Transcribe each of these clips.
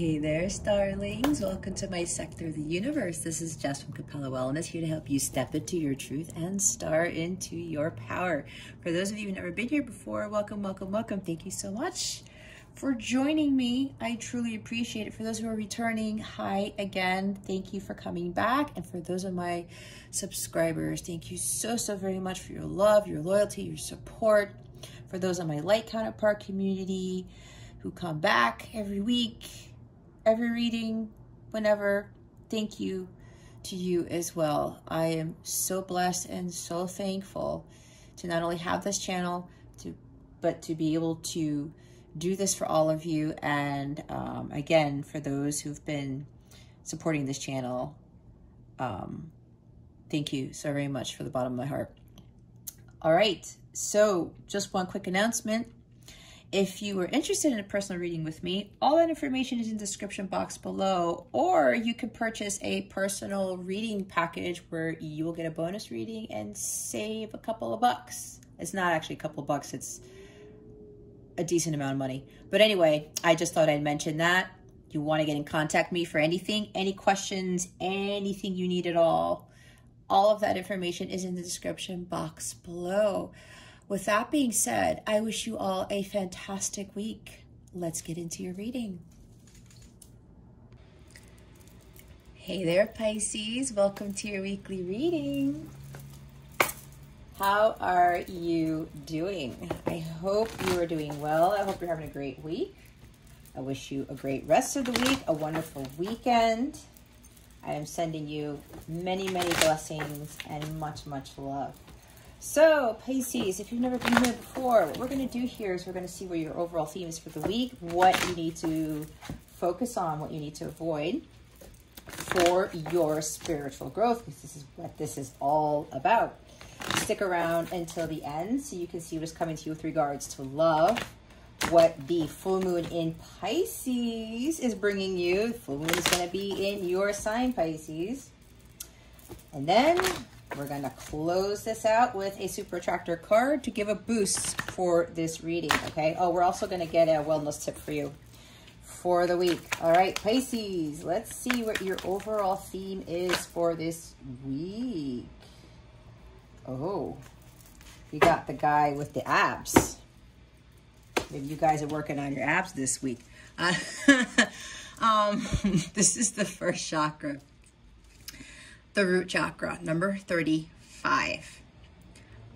Hey there, starlings. Welcome to my sector of the universe. This is Jess from Capella Wellness, here to help you step into your truth and star into your power. For those of you who've never been here before, welcome, welcome, welcome. Thank you so much for joining me. I truly appreciate it. For those who are returning, hi again. Thank you for coming back. And for those of my subscribers, thank you so very much for your love, your loyalty, your support. For those on my light counterpart community who come back every week, every reading, whenever, thank you to you as well. I am so blessed and so thankful to not only have this channel, but to be able to do this for all of you. And again, for those who've been supporting this channel, thank you so very much from the bottom of my heart. All right, so just one quick announcement. If you are interested in a personal reading with me, all that information is in the description box below, or you can purchase a personal reading package where you will get a bonus reading and save a couple of bucks. It's not actually a couple of bucks, it's a decent amount of money. But anyway, I just thought I'd mention that. You want to get in contact with me for anything, any questions, anything you need at all of that information is in the description box below. With that being said, I wish you all a fantastic week. Let's get into your reading. Hey there, Pisces. Welcome to your weekly reading. How are you doing? I hope you are doing well. I hope you're having a great week. I wish you a great rest of the week, a wonderful weekend. I am sending you many, many blessings and much, much love. So, Pisces, if you've never been here before, what we're going to do here is we're going to see what your overall theme is for the week, what you need to focus on, what you need to avoid for your spiritual growth, because this is what this is all about. Stick around until the end so you can see what's coming to you with regards to love, what the full moon in Pisces is bringing you. The full moon is going to be in your sign, Pisces. And then we're going to close this out with a super attractor card to give a boost for this reading, okay? Oh, we're also going to get a wellness tip for you for the week. All right, Pisces, let's see what your overall theme is for this week. Oh, you got the guy with the abs. Maybe you guys are working on your abs this week. This is the first chakra. The root chakra, number 35.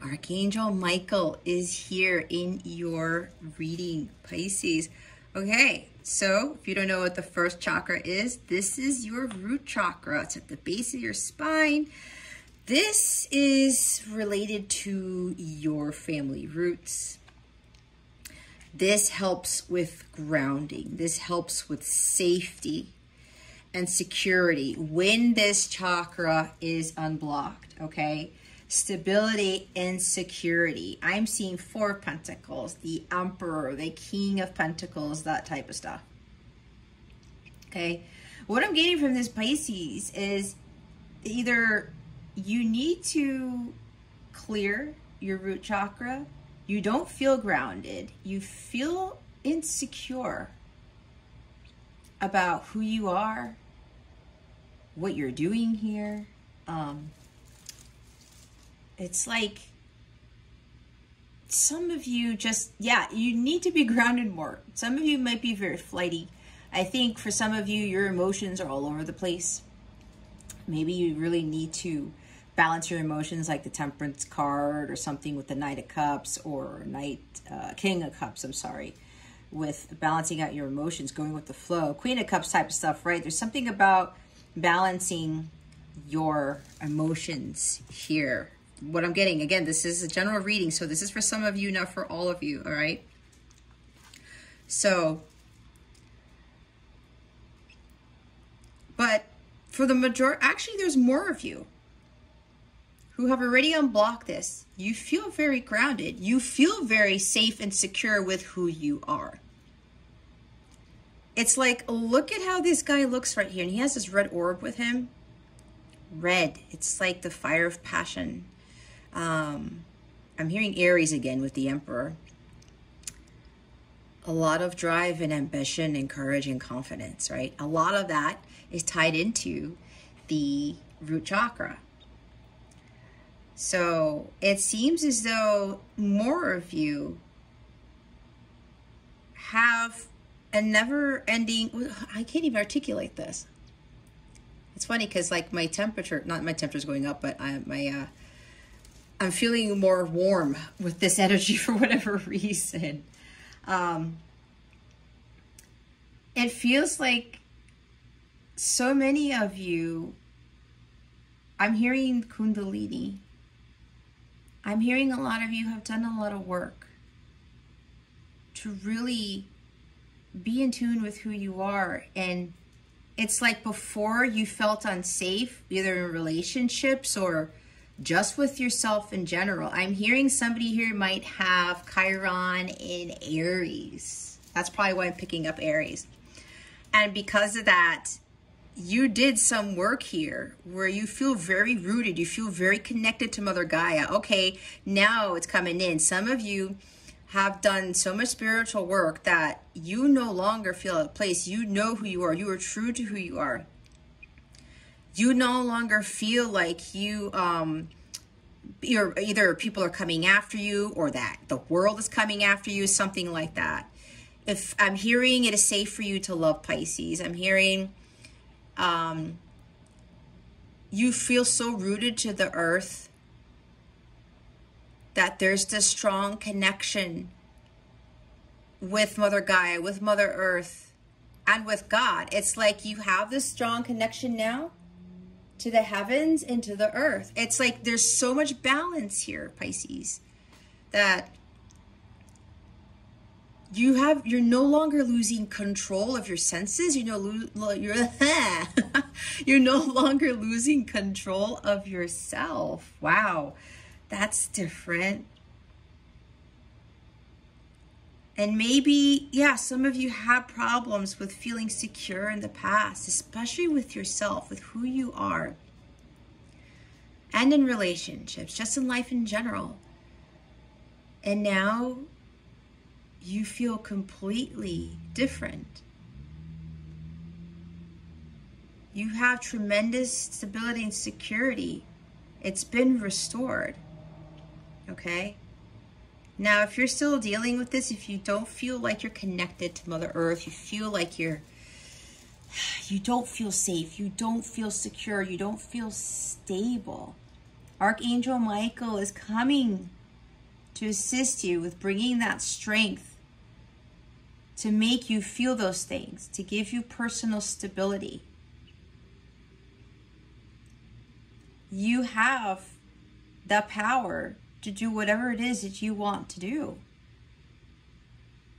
Archangel Michael is here in your reading, Pisces. Okay, so if you don't know what the first chakra is, this is your root chakra. It's at the base of your spine. This is related to your family roots. This helps with grounding. This helps with safety and security when this chakra is unblocked, okay? Stability and security. I'm seeing 4 of Pentacles, the Emperor, the King of Pentacles, that type of stuff, okay? What I'm getting from this, Pisces, is either you need to clear your root chakra, you don't feel grounded, you feel insecure about who you are, what you're doing here. It's like some of you just, yeah, you need to be grounded more. Some of you might be very flighty. I think for some of you, your emotions are all over the place. Maybe you really need to balance your emotions, like the Temperance card or something with the Knight of Cups or King of Cups, I'm sorry, with balancing out your emotions, going with the flow. Queen of Cups type of stuff, right? There's something about balancing your emotions here. What I'm getting, again, this is a general reading, so this is for some of you, not for all of you, all right? So, but for the majority, actually there's more of you who have already unblocked this. You feel very grounded. You feel very safe and secure with who you are. It's like, look at how this guy looks right here. And he has this red orb with him. Red. It's like the fire of passion. I'm hearing Aries again with the Emperor. a lot of drive and ambition and courage and confidence, right? A lot of that is tied into the root chakra. So it seems as though more of you have a never-ending, I can't even articulate this. It's funny because like my temperature, not my temperature's going up, but I'm feeling more warm with this energy for whatever reason. It feels like so many of you, I'm hearing Kundalini. I'm hearing a lot of you have done a lot of work to really be in tune with who you are. And it's like before you felt unsafe, either in relationships or just with yourself in general. I'm hearing somebody here might have Chiron in Aries. That's probably why I'm picking up Aries. And because of that, you did some work here where you feel very rooted. You feel very connected to Mother Gaia. Okay, now it's coming in. Some of you have done so much spiritual work that you no longer feel at a place. You know who you are. You are true to who you are. You no longer feel like you're either people are coming after you or that the world is coming after you, something like that. If I'm hearing it is safe for you to love Pisces, I'm hearing you feel so rooted to the earth that there's this strong connection with Mother Gaia, with Mother Earth, and with God. It's like you have this strong connection now to the heavens and to the earth. It's like there's so much balance here, Pisces, that you're no longer losing control of your senses. You're no longer losing control of yourself. Wow, that's different. And maybe, yeah, some of you have problems with feeling secure in the past, especially with yourself, with who you are, and in relationships, just in life in general. And now you feel completely different. You have tremendous stability and security. It's been restored. Okay? Now, if you're still dealing with this, if you don't feel like you're connected to Mother Earth, you feel like you don't feel safe, you don't feel secure, you don't feel stable, Archangel Michael is coming to assist you with bringing that strength to make you feel those things, to give you personal stability. You have the power to do whatever it is that you want to do.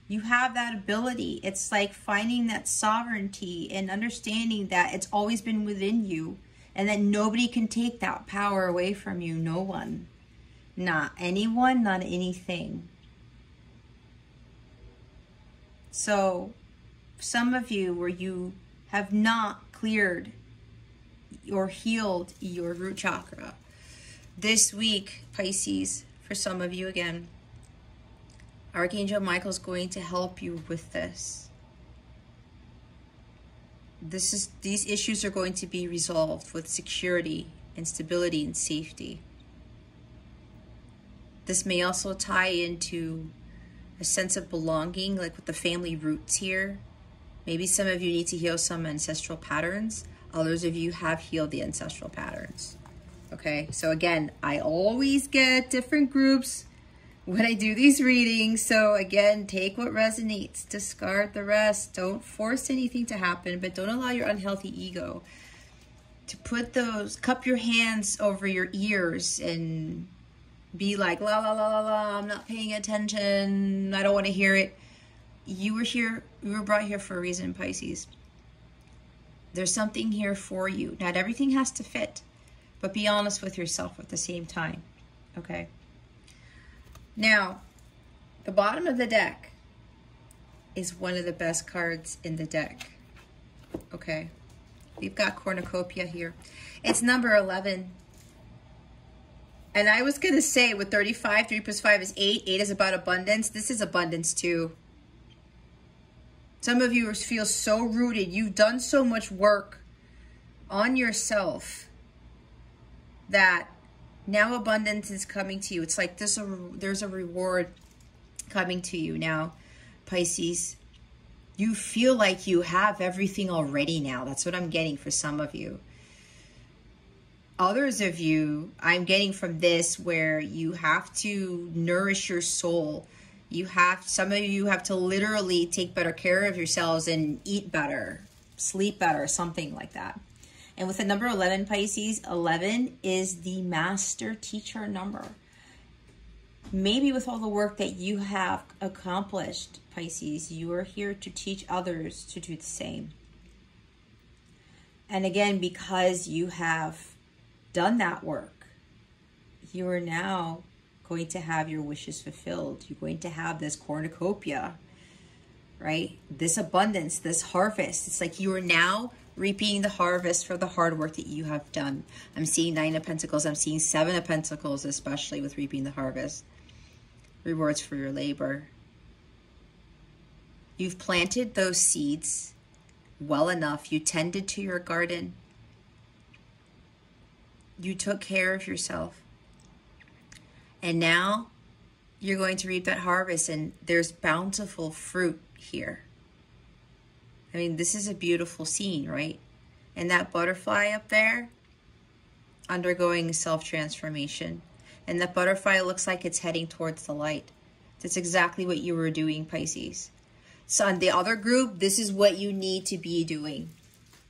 You have that ability. It's like finding that sovereignty and understanding that it's always been within you and that nobody can take that power away from you. No one. Not anyone, not anything. So, some of you where you have not cleared or healed your root chakra, this week, Pisces, for some of you again, Archangel Michael is going to help you with this. These issues are going to be resolved with security and stability and safety. This may also tie into a sense of belonging, like with the family roots here. Maybe some of you need to heal some ancestral patterns. Others of you have healed the ancestral patterns. Okay, so again, I always get different groups when I do these readings. So again, take what resonates, discard the rest. Don't force anything to happen, but don't allow your unhealthy ego to cup your hands over your ears and be like, la, la, la, la, la, I'm not paying attention, I don't want to hear it. You were brought here for a reason, Pisces. There's something here for you. Not everything has to fit, but be honest with yourself at the same time, okay? Now, the bottom of the deck is one of the best cards in the deck, okay? We've got cornucopia here. It's number 11. And I was going to say with 35, 3 plus 5 is 8. 8 is about abundance. This is abundance too. Some of you feel so rooted. You've done so much work on yourself that now abundance is coming to you. It's like there's a reward coming to you now, Pisces. You feel like you have everything already now. That's what I'm getting for some of you. Others of you, I'm getting from this where you have to nourish your soul. Some of you have to literally take better care of yourselves and eat better, sleep better, something like that. And with the number 11, Pisces, 11 is the master teacher number. Maybe with all the work that you have accomplished, Pisces, you are here to teach others to do the same. And again, because you have done that work, you are now going to have your wishes fulfilled. You're going to have this cornucopia, right? This abundance, this harvest. It's like you are now reaping the harvest for the hard work that you have done. I'm seeing 9 of Pentacles. I'm seeing 7 of Pentacles, especially with reaping the harvest. Rewards for your labor. You've planted those seeds well enough. You tended to your garden. You took care of yourself. And now you're going to reap that harvest, and there's bountiful fruit here. I mean, this is a beautiful scene, right? And that butterfly up there, undergoing self-transformation. And that butterfly looks like it's heading towards the light. That's exactly what you were doing, Pisces. So on the other group, this is what you need to be doing.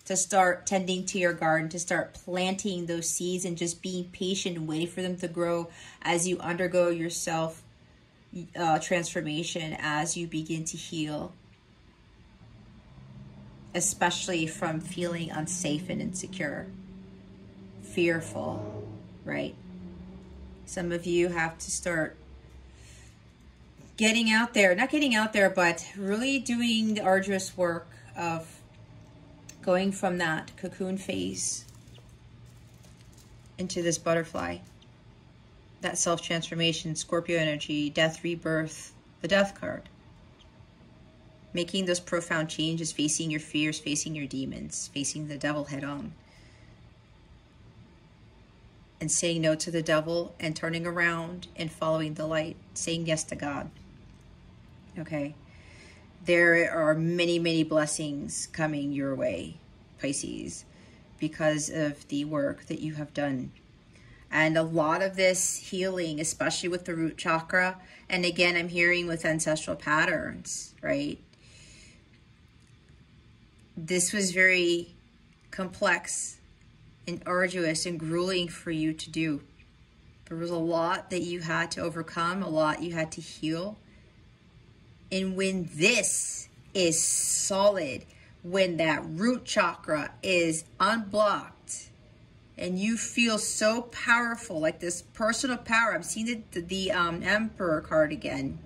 To start tending to your garden, to start planting those seeds and just being patient and waiting for them to grow as you undergo your self transformation, as you begin to heal. Especially from feeling unsafe and insecure, fearful, right? Some of you have to start getting out there, not getting out there, but really doing the arduous work of going from that cocoon phase into this butterfly, that self-transformation, Scorpio energy, death, rebirth, the death card. Making those profound changes, facing your fears, facing your demons, facing the devil head on. And saying no to the devil and turning around and following the light, saying yes to God. Okay? There are many, many blessings coming your way, Pisces, because of the work that you have done. And a lot of this healing, especially with the root chakra, and again, I'm hearing with ancestral patterns, right? This was very complex and arduous and grueling for you to do. There was a lot that you had to overcome, a lot you had to heal. And when this is solid, when that root chakra is unblocked, and you feel so powerful, like this personal power. I'm seeing the Emperor card again.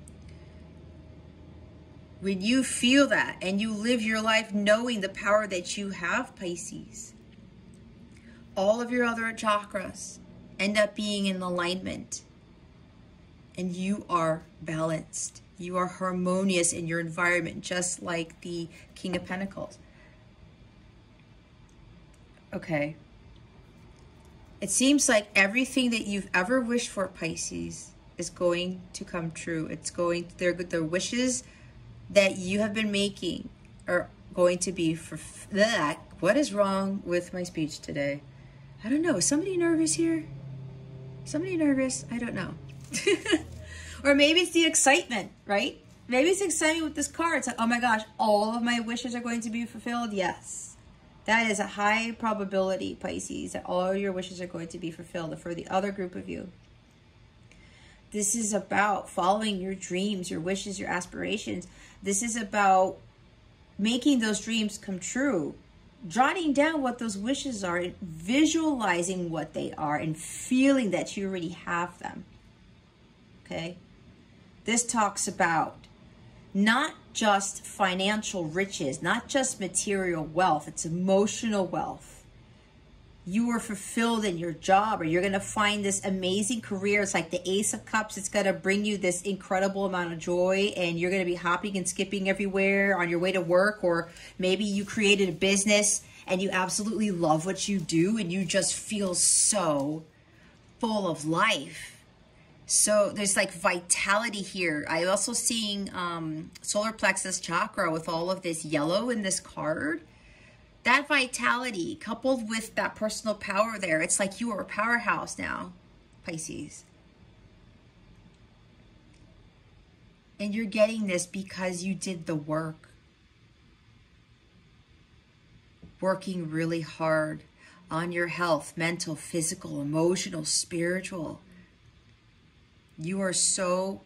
When you feel that and you live your life knowing the power that you have, Pisces, all of your other chakras end up being in alignment. And you are balanced. You are harmonious in your environment, just like the King of Pentacles. Okay. It seems like everything that you've ever wished for, Pisces, is going to come true. It's going, their wishes that you have been making are going to be for that. What is wrong with my speech today? I don't know. Is somebody nervous here? Somebody nervous? I don't know. Or maybe it's the excitement, right? Maybe it's exciting with this card. It's like, oh my gosh, all of my wishes are going to be fulfilled. Yes. That is a high probability, Pisces, that all your wishes are going to be fulfilled. For the other group of you, this is about following your dreams, your wishes, your aspirations. This is about making those dreams come true, jotting down what those wishes are, and visualizing what they are, and feeling that you already have them. Okay? This talks about not just financial riches, not just material wealth, it's emotional wealth. you are fulfilled in your job, or you're going to find this amazing career. It's like the Ace of Cups. It's going to bring you this incredible amount of joy, and you're going to be hopping and skipping everywhere on your way to work. Or maybe you created a business and you absolutely love what you do, and you just feel so full of life. So there's like vitality here. I'm also seeing solar plexus chakra with all of this yellow in this card. That vitality coupled with that personal power there, it's like you are a powerhouse now, Pisces. And you're getting this because you did the work. Working really hard on your health, mental, physical, emotional, spiritual. You are so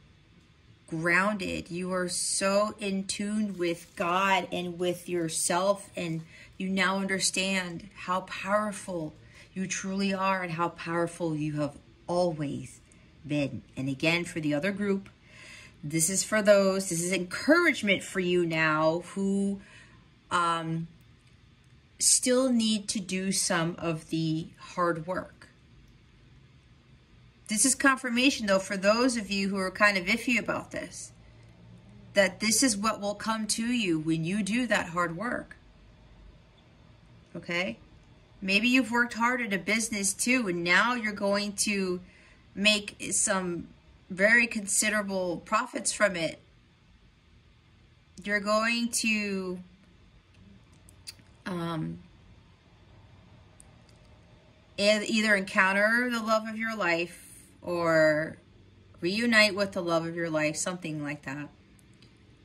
grounded. You are so in tune with God and with yourself, and you now understand how powerful you truly are and how powerful you have always been. And again, for the other group, this is for those, this is encouragement for you now who still need to do some of the hard work. This is confirmation, though, for those of you who are kind of iffy about this, that this is what will come to you when you do that hard work. Okay? Maybe you've worked hard at a business too, and now you're going to make some very considerable profits from it. You're going to either encounter the love of your life or reunite with the love of your life, something like that.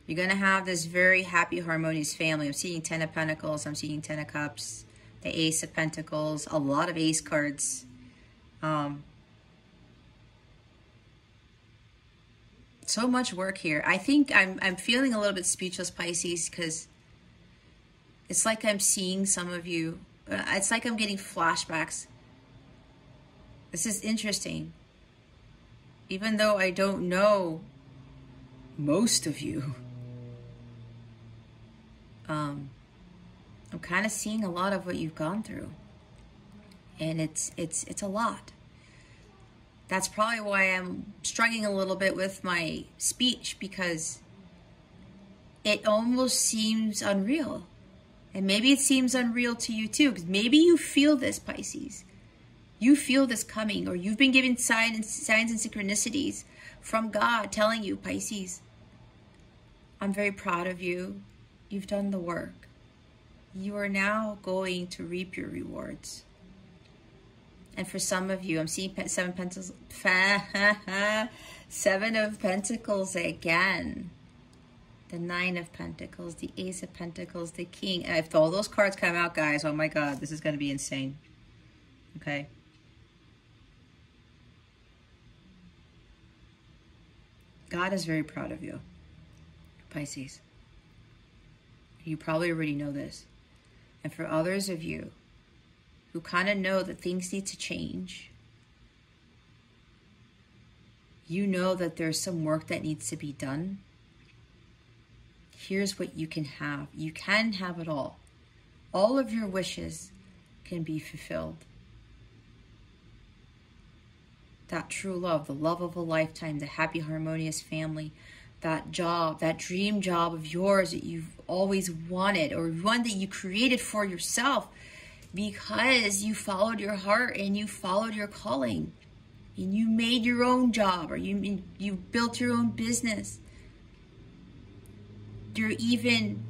You're going to have this very happy, harmonious family. I'm seeing 10 of Pentacles. I'm seeing 10 of Cups. The Ace of Pentacles. A lot of Ace cards. So much work here. I think I'm feeling a little bit speechless, Pisces, because it's like I'm seeing some of you. It's like I'm getting flashbacks. This is interesting. Even though I don't know most of you, I'm kind of seeing a lot of what you've gone through, and it's a lot. That's probably why I'm struggling a little bit with my speech, because it almost seems unreal. And maybe it seems unreal to you too, because maybe you feel this, Pisces. You feel this coming, or you've been given signs and synchronicities from God telling you, Pisces, I'm very proud of you. You've done the work. You are now going to reap your rewards. And for some of you, I'm seeing Seven of Pentacles again. The Nine of Pentacles, the Ace of Pentacles, the King. If all those cards come out, guys, oh my God, this is going to be insane. Okay. God is very proud of you, Pisces. You probably already know this. And for others of you who kind of know that things need to change, you know that there's some work that needs to be done. Here's what you can have. You can have it all. All of your wishes can be fulfilled. That true love, the love of a lifetime, the happy, harmonious family, that job, that dream job of yours that you've always wanted, or one that you created for yourself because you followed your heart and you followed your calling and you made your own job, or you built your own business. You're even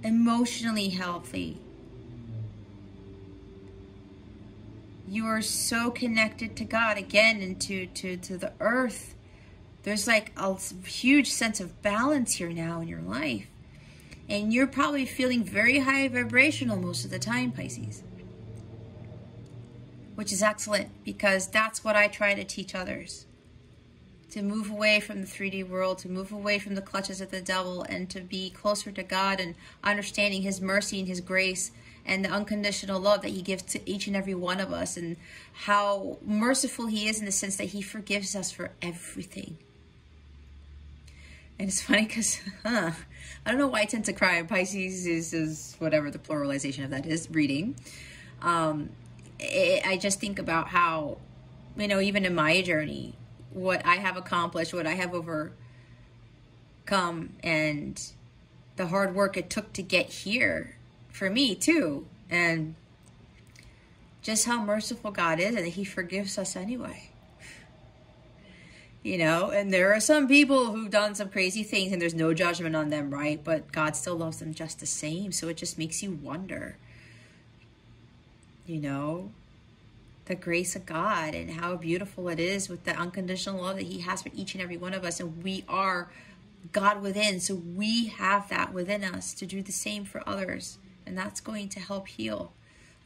emotionally healthy. You are so connected to God again, and to the earth. There's like a huge sense of balance here now in your life. And you're probably feeling very high vibrational most of the time, Pisces. Which is excellent, because that's what I try to teach others. To move away from the 3D world, to move away from the clutches of the devil, and to be closer to God and understanding His mercy and His grace and the unconditional love that He gives to each and every one of us, and how merciful He is in the sense that He forgives us for everything. And it's funny because, I don't know why I tend to cry. Pisces is whatever the pluralization of that is, reading. I just think about how, you know, even in my journey, what I have accomplished, what I have overcome, and the hard work it took to get here for me too. And just how merciful God is, and that he forgives us anyway. You know, and there are some people who've done some crazy things and there's no judgment on them, right? But God still loves them just the same. So it just makes you wonder, you know, the grace of God and how beautiful it is with the unconditional love that he has for each and every one of us. And we are God within. So we have that within us to do the same for others. And that's going to help heal,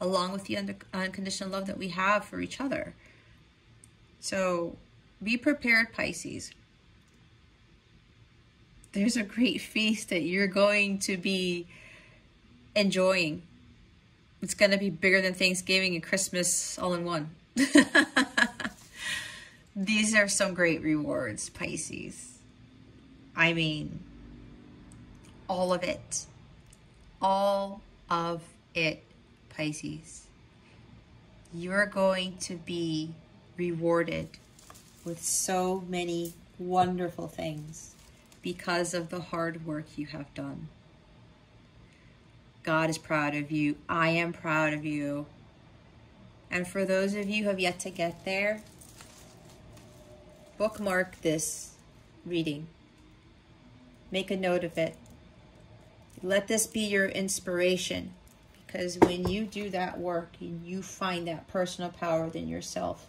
along with the unconditional love that we have for each other. So be prepared, Pisces. There's a great feast that you're going to be enjoying. It's going to be bigger than Thanksgiving and Christmas all in one. These are some great rewards, Pisces. I mean, all of it. All of it, Pisces. You're going to be rewarded with so many wonderful things because of the hard work you have done. God is proud of you. I am proud of you. And for those of you who have yet to get there, bookmark this reading. Make a note of it. Let this be your inspiration, because when you do that work and you find that personal power within yourself,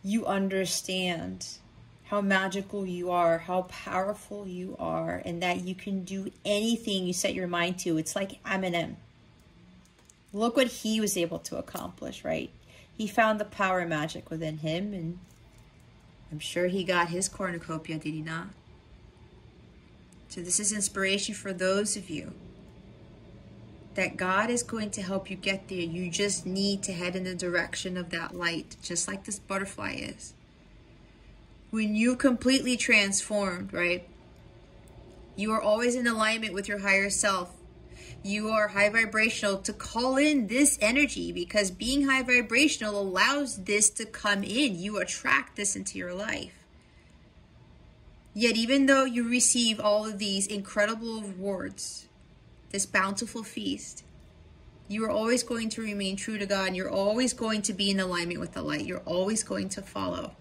you understand how magical you are, how powerful you are, and that you can do anything you set your mind to. It's like Eminem. Look what he was able to accomplish, right? He found the power and magic within him, and I'm sure he got his cornucopia, did he not? So this is inspiration for those of you that God is going to help you get there. You just need to head in the direction of that light, just like this butterfly is. When you completely transformed, right? You are always in alignment with your higher self. You are high vibrational to call in this energy, because being high vibrational allows this to come in. You attract this into your life. Yet even though you receive all of these incredible rewards, this bountiful feast, you are always going to remain true to God, and you're always going to be in alignment with the light. You're always going to follow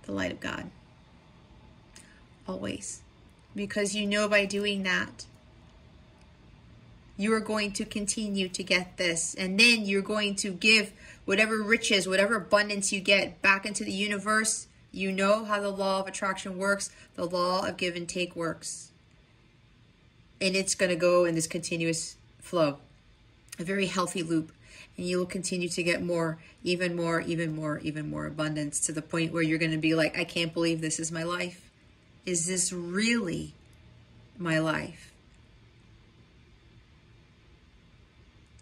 the light of God. Always. Because you know by doing that, you are going to continue to get this. And then you're going to give whatever riches, whatever abundance you get back into the universe. You know how the law of attraction works. The law of give and take works. And it's going to go in this continuous flow, a very healthy loop. And you will continue to get more, even more, even more, even more abundance, to the point where you're going to be like, I can't believe this is my life. Is this really my life?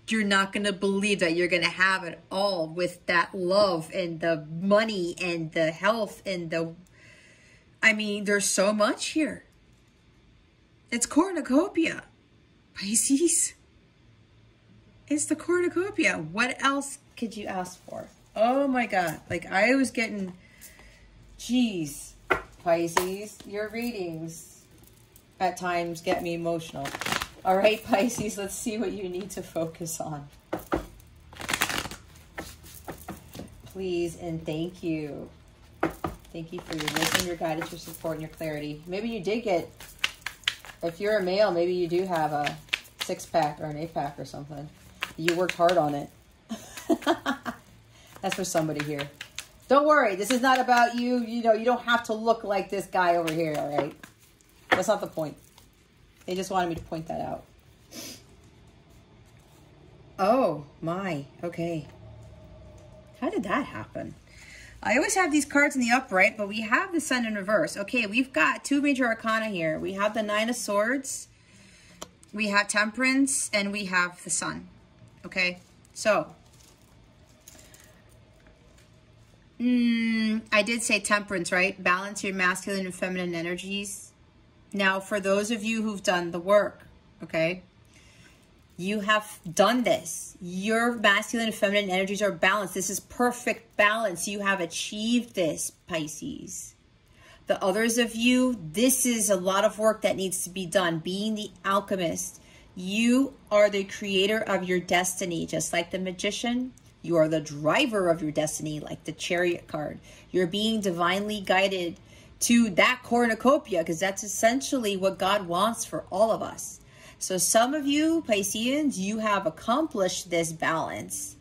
You're not going to believe that you're going to have it all with that love and the money and the health and the... I mean, there's so much here. It's cornucopia, Pisces. It's the cornucopia. What else could you ask for? Oh my God. Like, I was getting... Jeez, Pisces, your readings at times get me emotional. All right, Pisces, let's see what you need to focus on. Please and thank you. Thank you for your wisdom, your guidance, your support, and your clarity. Maybe you did get, if you're a male, maybe you do have a 6-pack or an 8-pack or something. You worked hard on it. That's for somebody here. Don't worry, this is not about you. You know, you don't have to look like this guy over here, all right? That's not the point. They just wanted me to point that out. Oh, my. Okay. How did that happen? I always have these cards in the upright, but we have the Sun in reverse. Okay, we've got 2 major arcana here. We have the 9 of Swords, we have Temperance, and we have the Sun. Okay, so... I did say Temperance, right? Balance your masculine and feminine energies. Now, for those of you who've done the work, okay, You have done this. Your masculine and feminine energies are balanced. This is perfect balance. You have achieved this, Pisces. The others of you, this is a lot of work that needs to be done. Being the alchemist, you are the creator of your destiny, just like the magician. You are the driver of your destiny, like the chariot card. You're being divinely guided to that cornucopia, because that's essentially what God wants for all of us. So some of you, Pisceans, you have accomplished this balance.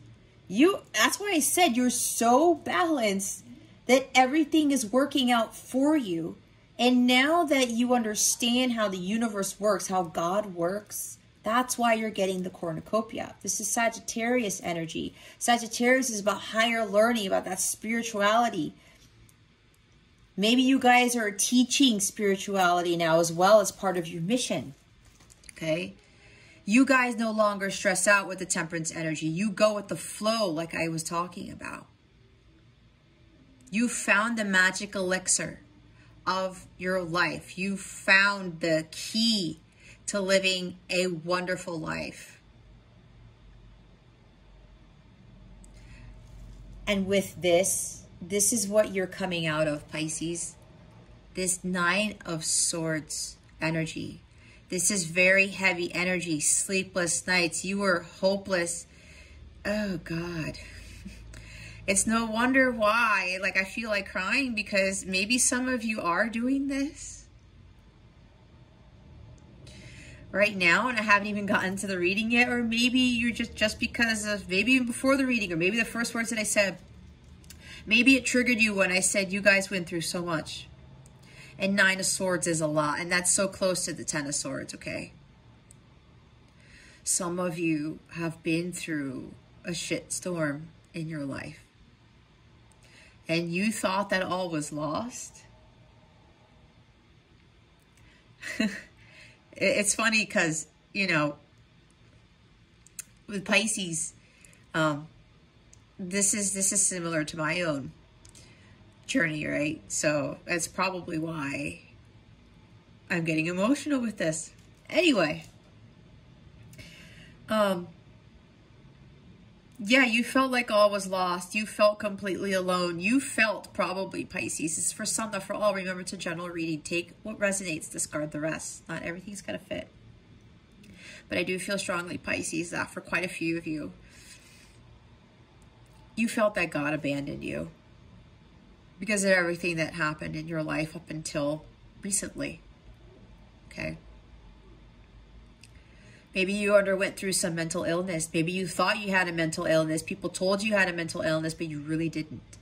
That's why I said you're so balanced that everything is working out for you. And now that you understand how the universe works, how God works, that's why you're getting the cornucopia. This is Sagittarius energy. Sagittarius is about higher learning, about that spirituality. Maybe you guys are teaching spirituality now as well as part of your mission. Okay, you guys no longer stress out with the temperance energy. You go with the flow like I was talking about. You found the magic elixir of your life. You found the key to living a wonderful life. And with this is what you're coming out of, Pisces. This 9 of Swords energy. This is very heavy energy, sleepless nights. You were hopeless. Oh, God. It's no wonder why. Like, I feel like crying because maybe some of you are doing this right now, and I haven't even gotten to the reading yet. Or maybe you're just because of, maybe even before the reading, or maybe the first words that I said, maybe it triggered you when I said you guys went through so much. And 9 of Swords is a lot. And that's so close to the 10 of Swords, okay? Some of you have been through a shit storm in your life. And you thought that all was lost. It's funny because, you know, with Pisces, this is similar to my own journey, right? So that's probably why I'm getting emotional with this. Anyway, yeah, you felt like all was lost. You felt completely alone. You felt probably, Pisces, this is for some, not for all. Remember, to general reading. Take what resonates, discard the rest. Not everything's gonna fit. But I do feel strongly, Pisces, that for quite a few of you, you felt that God abandoned you because of everything that happened in your life up until recently, okay? Maybe you underwent through some mental illness. Maybe you thought you had a mental illness. People told you had a mental illness, but you really didn't.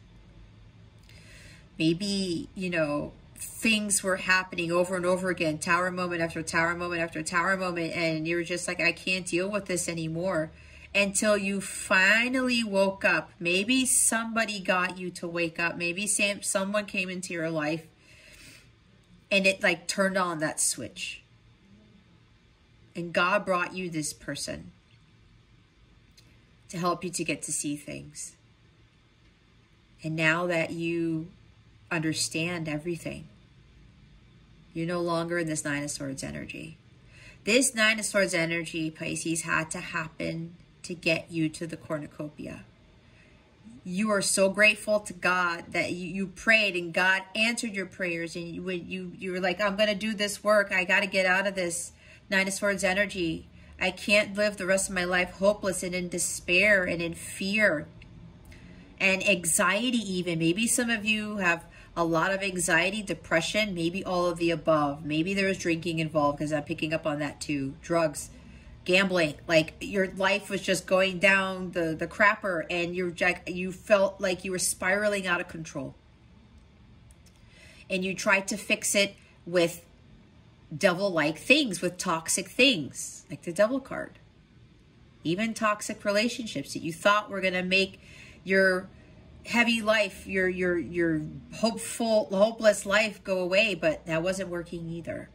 Maybe, you know, things were happening over and over again, tower moment after tower moment after tower moment, and you were just like, I can't deal with this anymore. Until you finally woke up. Maybe somebody got you to wake up. Maybe someone came into your life and it like turned on that switch. And God brought you this person to help you to get to see things. And now that you understand everything, you're no longer in this 9 of Swords energy. This 9 of Swords energy, Pisces, had to happen to get you to the cornucopia. You are so grateful to God that you prayed and God answered your prayers, and you were like, I'm going to do this work. I got to get out of this 9 of Swords energy. I can't live the rest of my life hopeless and in despair and in fear and anxiety even. Maybe some of you have a lot of anxiety, depression, maybe all of the above. Maybe there was drinking involved, because I'm picking up on that too. Drugs, gambling, like your life was just going down the crapper, and you felt like you were spiraling out of control. And you tried to fix it with devil-like things, with toxic things, like the Devil card. Even toxic relationships that you thought were going to make your heavy life, your hopeless life go away, but that wasn't working either.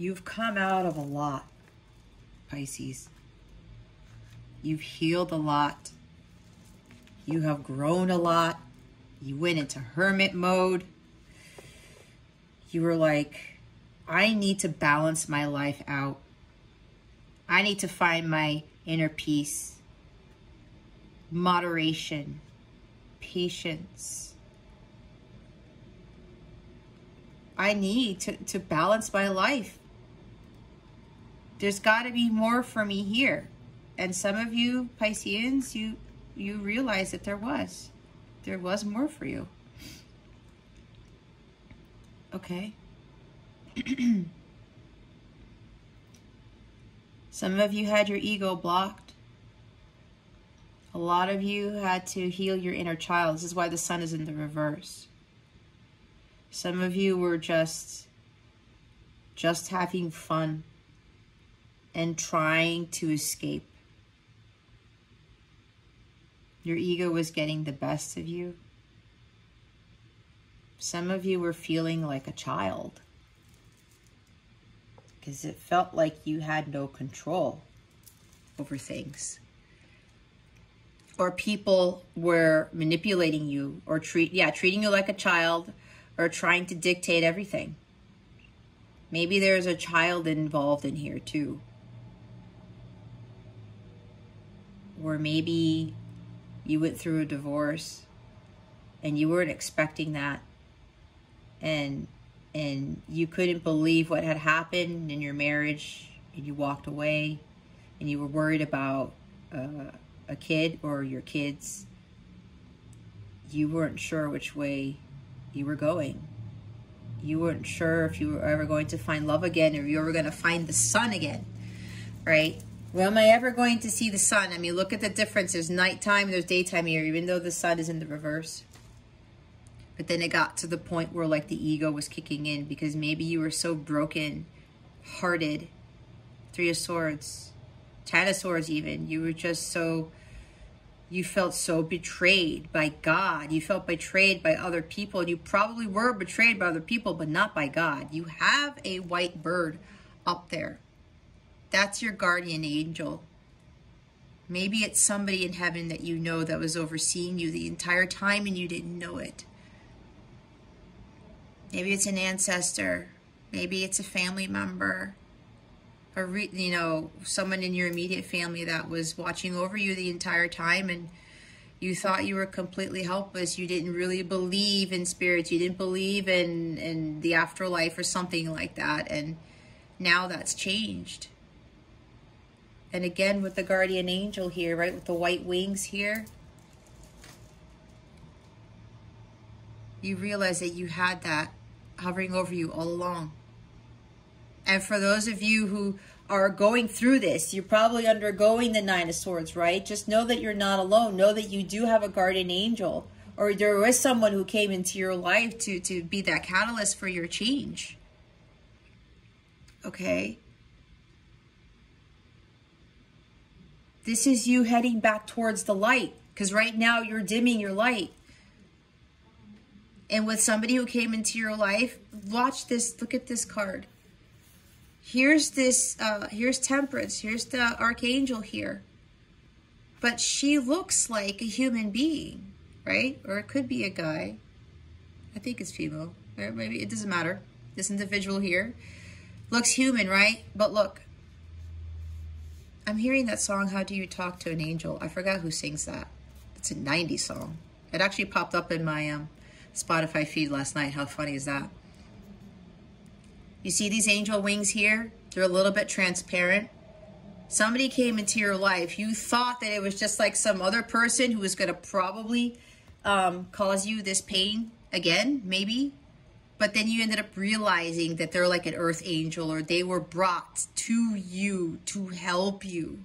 You've come out of a lot, Pisces. You've healed a lot. You have grown a lot. You went into hermit mode. You were like, I need to balance my life out. I need to find my inner peace, moderation, patience. I need to balance my life. There's got to be more for me here. And some of you Pisceans, you realize that there was more for you. Okay. Some of you had your ego blocked. A lot of you had to heal your inner child. This is why the sun is in the reverse. Some of you were just having fun and trying to escape. Your ego was getting the best of you. Some of you were feeling like a child because it felt like you had no control over things. Or people were manipulating you or treating you like a child or trying to dictate everything. Maybe there's a child involved in here too. Or maybe you went through a divorce and you weren't expecting that. And you couldn't believe what had happened in your marriage, and you walked away, and you were worried about a kid or your kids. You weren't sure which way you were going. You weren't sure if you were ever going to find love again, or you were going to find the sun again, right? When am I ever going to see the sun? I mean, look at the difference. There's nighttime, there's daytime here, even though the sun is in the reverse. But then it got to the point where like the ego was kicking in because maybe you were so broken hearted. 3 of Swords, 10 of Swords even. You were just so, you felt so betrayed by God. You felt betrayed by other people. And you probably were betrayed by other people, but not by God. You have a white bird up there. That's your guardian angel. Maybe it's somebody in heaven that you know that was overseeing you the entire time and you didn't know it. Maybe it's an ancestor. Maybe it's a family member. Or, you know, someone in your immediate family that was watching over you the entire time and you thought you were completely helpless. You didn't really believe in spirits. You didn't believe in the afterlife or something like that. And now that's changed. And again, with the guardian angel here, right, with the white wings here, you realize that you had that hovering over you all along. And for those of you who are going through this, you're probably undergoing the 9 of Swords, right? Just know that you're not alone. Know that you do have a guardian angel, or there is someone who came into your life to be that catalyst for your change. Okay? This is you heading back towards the light, because right now you're dimming your light. And with somebody who came into your life, watch this, look at this card. Here's this, here's Temperance, here's the Archangel here. But she looks like a human being, right? Or it could be a guy. I think it's female, or maybe, it doesn't matter. This individual here looks human, right? But look, I'm hearing that song, How Do You Talk to an Angel? I forgot who sings that. It's a 90s song. It actually popped up in my Spotify feed last night. How funny is that? You see these angel wings here? They're a little bit transparent. Somebody came into your life. You thought that it was just like some other person who was going to probably cause you this pain again, maybe. But then you ended up realizing that they're like an earth angel, or they were brought to you to help you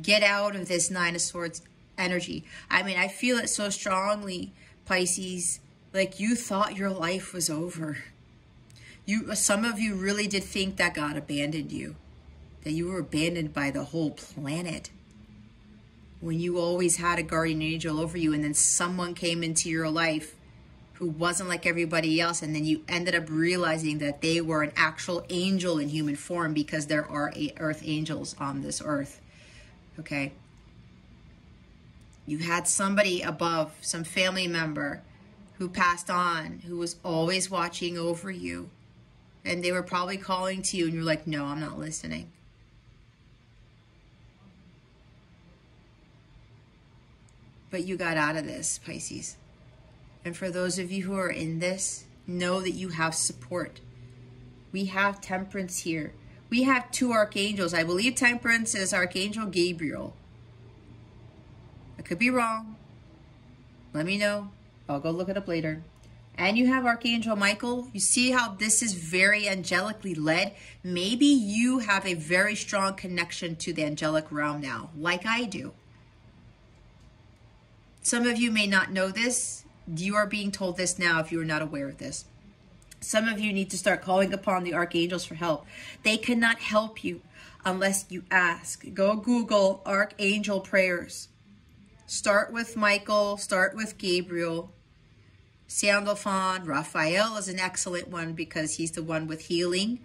get out of this 9 of Swords energy. I mean, I feel it so strongly, Pisces. Like you thought your life was over. Some of you really did think that God abandoned you, that you were abandoned by the whole planet, when you always had a guardian angel over you, and then someone came into your life who wasn't like everybody else, and then you ended up realizing that they were an actual angel in human form, because there are earth angels on this earth. Okay? You had somebody above, some family member who passed on, who was always watching over you. and they were probably calling to you and you're like, no, I'm not listening. But you got out of this, Pisces. And for those of you who are in this, know that you have support. We have Temperance here. We have 2 archangels. I believe Temperance is Archangel Gabriel. I could be wrong. Let me know. I'll go look it up later. And you have Archangel Michael. You see how this is very angelically led? Maybe you have a very strong connection to the angelic realm now, like I do. Some of you may not know this. You are being told this now if you are not aware of this. Some of you need to start calling upon the archangels for help. They cannot help you unless you ask. Go Google archangel prayers. Start with Michael, start with Gabriel. Sandalphon, Raphael is an excellent one because he's the one with healing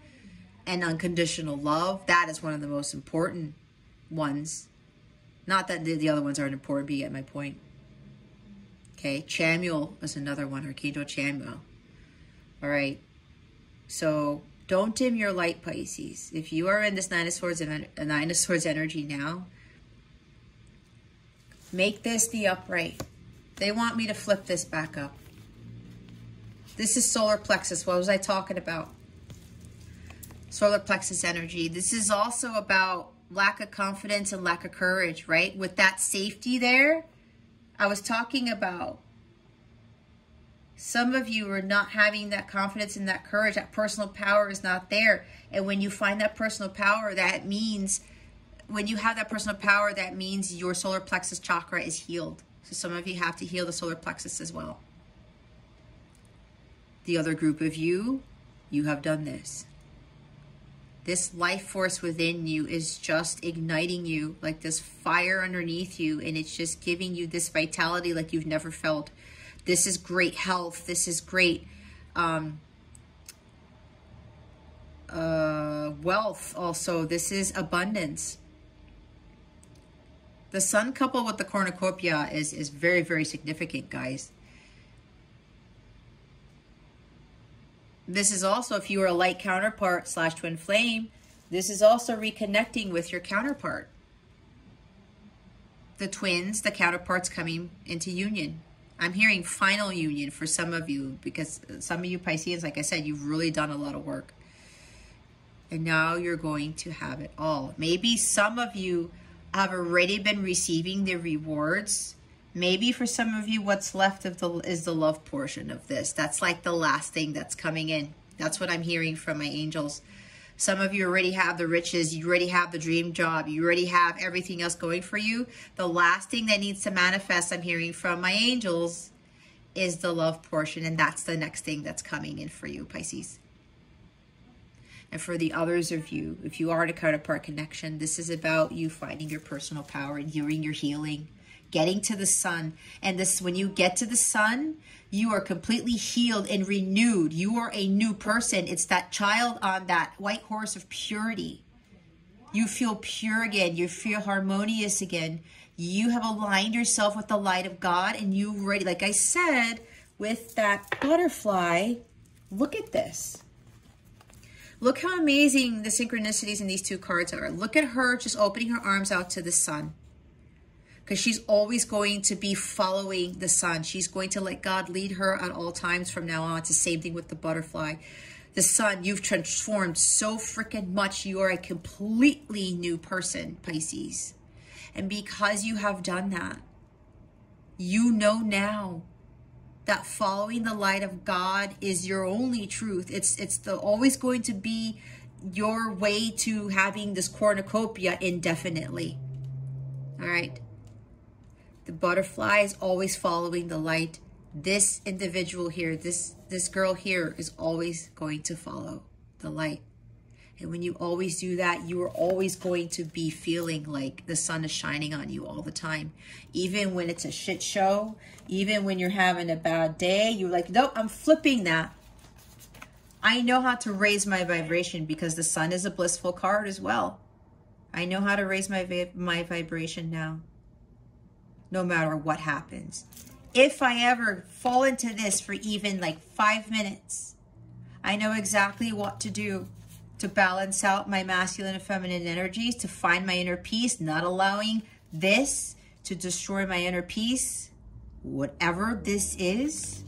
and unconditional love. That is one of the most important ones. Not that the other ones aren't important, but you get my point. Okay, Chamuel is another one, Archangel Chamuel. All right, so don't dim your light, Pisces. If you are in this Nine of Swords energy now, make this the upright. They want me to flip this back up. This is solar plexus. What was I talking about? Solar plexus energy. This is also about lack of confidence and lack of courage, right? With that safety there, I was talking about some of you are not having that confidence and that courage. That personal power is not there. And when you find that personal power, that means, when you have that personal power, that means your solar plexus chakra is healed. So some of you have to heal the solar plexus as well. The other group of you, you have done this. This life force within you is just igniting you like this fire underneath you, and it's just giving you this vitality like you've never felt. This is great health. This is great wealth also. This is abundance. The sun coupled with the cornucopia is very, very significant, guys. This is also, if you are a light counterpart / twin flame, this is also reconnecting with your counterpart. The twins, the counterparts coming into union. I'm hearing final union for some of you, because some of you Pisceans, like I said, you've really done a lot of work. And now you're going to have it all. Maybe some of you have already been receiving the rewards. Maybe for some of you, what's left of is the love portion of this. That's like the last thing that's coming in. That's what I'm hearing from my angels. Some of you already have the riches. You already have the dream job. You already have everything else going for you. The last thing that needs to manifest, I'm hearing from my angels, is the love portion. And that's the next thing that's coming in for you, Pisces. And for the others of you, if you are in a counterpart connection, this is about you finding your personal power and doing your healing, getting to the sun. And this, when you get to the sun, you are completely healed and renewed. You are a new person. It's that child on that white horse of purity. You feel pure again. You feel harmonious again. You have aligned yourself with the light of God, and you ready. Like I said, with that butterfly, look at this. Look how amazing the synchronicities in these two cards are. Look at her just opening her arms out to the sun. Because she's always going to be following the sun. She's going to let God lead her at all times from now on. It's the same thing with the butterfly. The sun, you've transformed so freaking much. You are a completely new person, Pisces. And because you have done that, you know now that following the light of God is your only truth. It's always going to be your way to having this cornucopia indefinitely. All right. The butterfly is always following the light. This individual here, this girl here is always going to follow the light. And when you always do that, you are always going to be feeling like the sun is shining on you all the time. Even when it's a shit show, even when you're having a bad day, you're like, nope, I'm flipping that. I know how to raise my vibration because the sun is a blissful card as well. I know how to raise my vibration now. No matter what happens. If I ever fall into this for even like 5 minutes, I know exactly what to do to balance out my masculine and feminine energies, to find my inner peace, not allowing this to destroy my inner peace, whatever this is.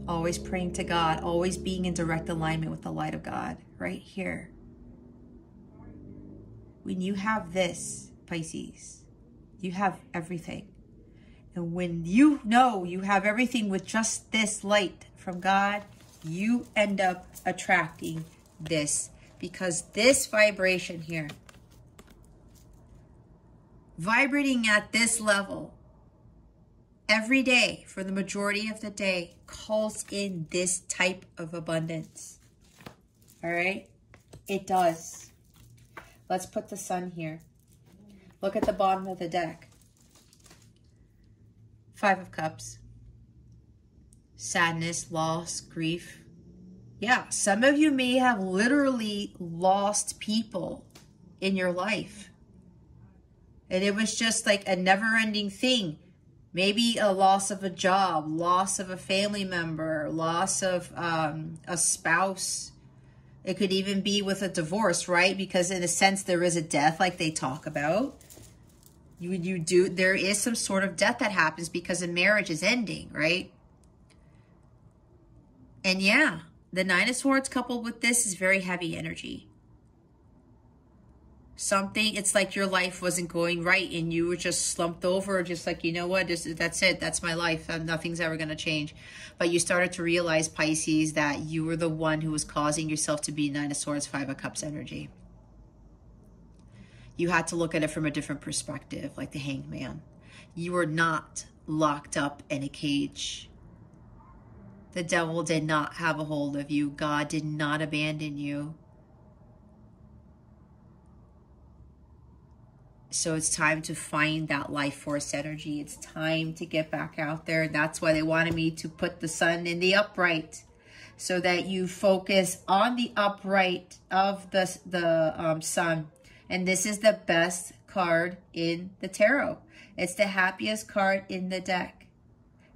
Always praying to God, always being in direct alignment with the light of God, right here. When you have this, Pisces, you have everything. And when you know you have everything with just this light from God, you end up attracting this, because this vibration here, vibrating at this level every day for the majority of the day, calls in this type of abundance. All right? It does. Let's put the sun here. Look at the bottom of the deck. 5 of Cups. Sadness, loss, grief. Yeah, some of you may have literally lost people in your life. And it was just like a never-ending thing. Maybe a loss of a job, loss of a family member, loss of a spouse. It could even be with a divorce, right? Because in a sense, there is a death like they talk about. There is some sort of death that happens because a marriage is ending, right? And yeah, the 9 of Swords coupled with this is very heavy energy. It's like your life wasn't going right and you were just slumped over, just like, you know what, that's it, that's my life, nothing's ever going to change. But you started to realize, Pisces, that you were the one who was causing yourself to be 9 of Swords, 5 of Cups energy. You had to look at it from a different perspective, like the Hanged Man. You were not locked up in a cage. The devil did not have a hold of you. God did not abandon you. So it's time to find that life force energy. It's time to get back out there. That's why they wanted me to put the sun in the upright, so that you focus on the upright of the sun. And this is the best card in the tarot. It's the happiest card in the deck.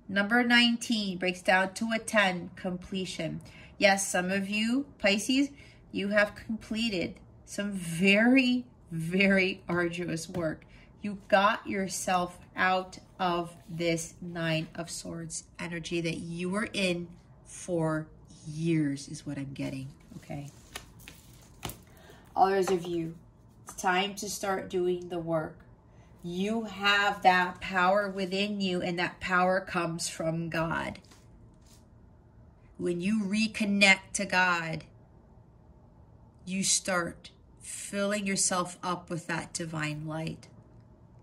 Number 19 breaks down to a 10, completion. Yes, some of you, Pisces, you have completed some very, very arduous work. You got yourself out of this 9 of Swords energy that you were in for years, is what I'm getting, okay? Others of you, it's time to start doing the work. You have that power within you, and that power comes from God. When you reconnect to God, you start filling yourself up with that divine light.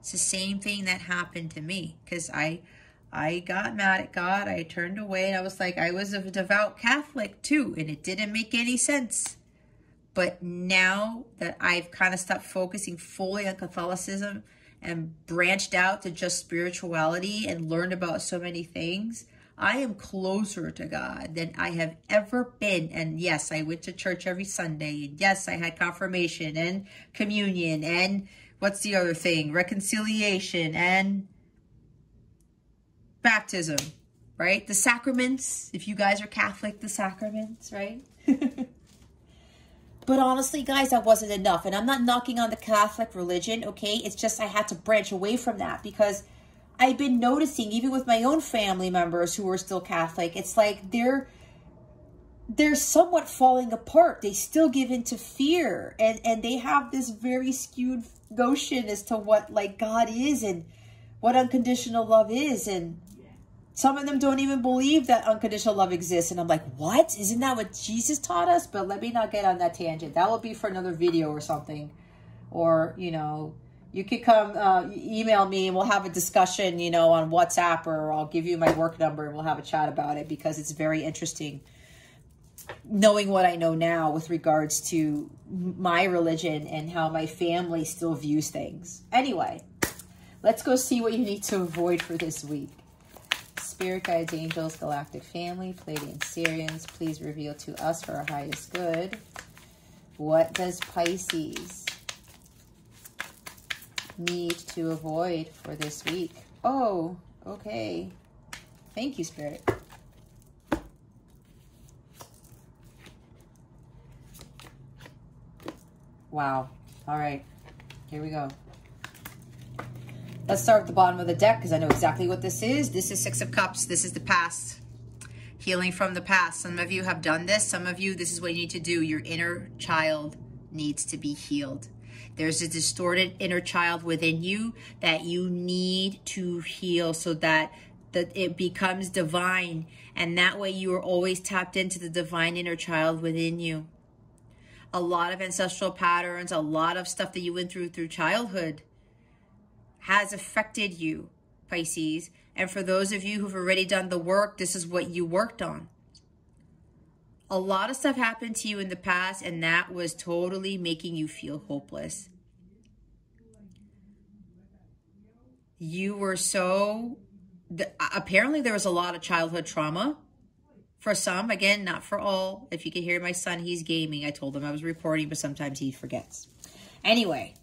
It's the same thing that happened to me, because I got mad at God. I turned away, and I was like, I was a devout Catholic too, and it didn't make any sense. But now that I've kind of stopped focusing fully on Catholicism and branched out to just spirituality and learned about so many things, I am closer to God than I have ever been. And yes, I went to church every Sunday. And yes, I had confirmation and communion and what's the other thing? Reconciliation and baptism, right? The sacraments. If you guys are Catholic, the sacraments, right? But honestly, guys, that wasn't enough. And I'm not knocking on the Catholic religion, okay? It's just I had to branch away from that, because I've been noticing, even with my own family members who are still Catholic, it's like they're somewhat falling apart. They still give in to fear. And they have this very skewed notion as to what, like, God is and what unconditional love is. And some of them don't even believe that unconditional love exists. And I'm like, what? Isn't that what Jesus taught us? But let me not get on that tangent. That will be for another video or something. Or, you know, you could come email me and we'll have a discussion, you know, on WhatsApp, or I'll give you my work number and we'll have a chat about it, because it's very interesting knowing what I know now with regards to my religion and how my family still views things. Anyway, let's go see what you need to avoid for this week. Spirit guides, angels, galactic family, Pleiadian Sirians, please reveal to us for our highest good. What does Pisces need to avoid for this week? Oh, okay. Thank you, Spirit. Wow. All right. Here we go. Let's start at the bottom of the deck because I know exactly what this is. This is Six of Cups. This is the past. Healing from the past. Some of you have done this. Some of you, this is what you need to do. Your inner child needs to be healed. There's a distorted inner child within you that you need to heal so that it becomes divine. And that way you are always tapped into the divine inner child within you. A lot of ancestral patterns, a lot of stuff that you went through childhood has affected you, Pisces. And for those of you who've already done the work, this is what you worked on. A lot of stuff happened to you in the past, and that was totally making you feel hopeless. You were apparently there was a lot of childhood trauma. For some, again, not for all. If you can hear my son, he's gaming. I told him I was reporting, but sometimes he forgets. Anyway,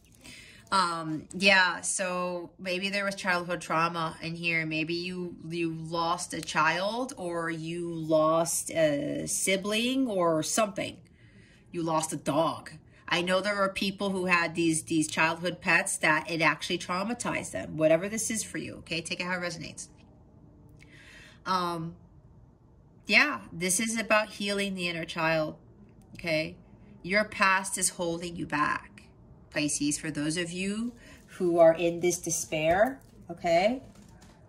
yeah, so maybe there was childhood trauma in here. Maybe you lost a child, or you lost a sibling or something. You lost a dog. I know there are people who had these childhood pets that it actually traumatized them. Whatever this is for you, okay? Take it how it resonates. Yeah, this is about healing the inner child, okay? Your past is holding you back, Pisces. For those of you who are in this despair, okay,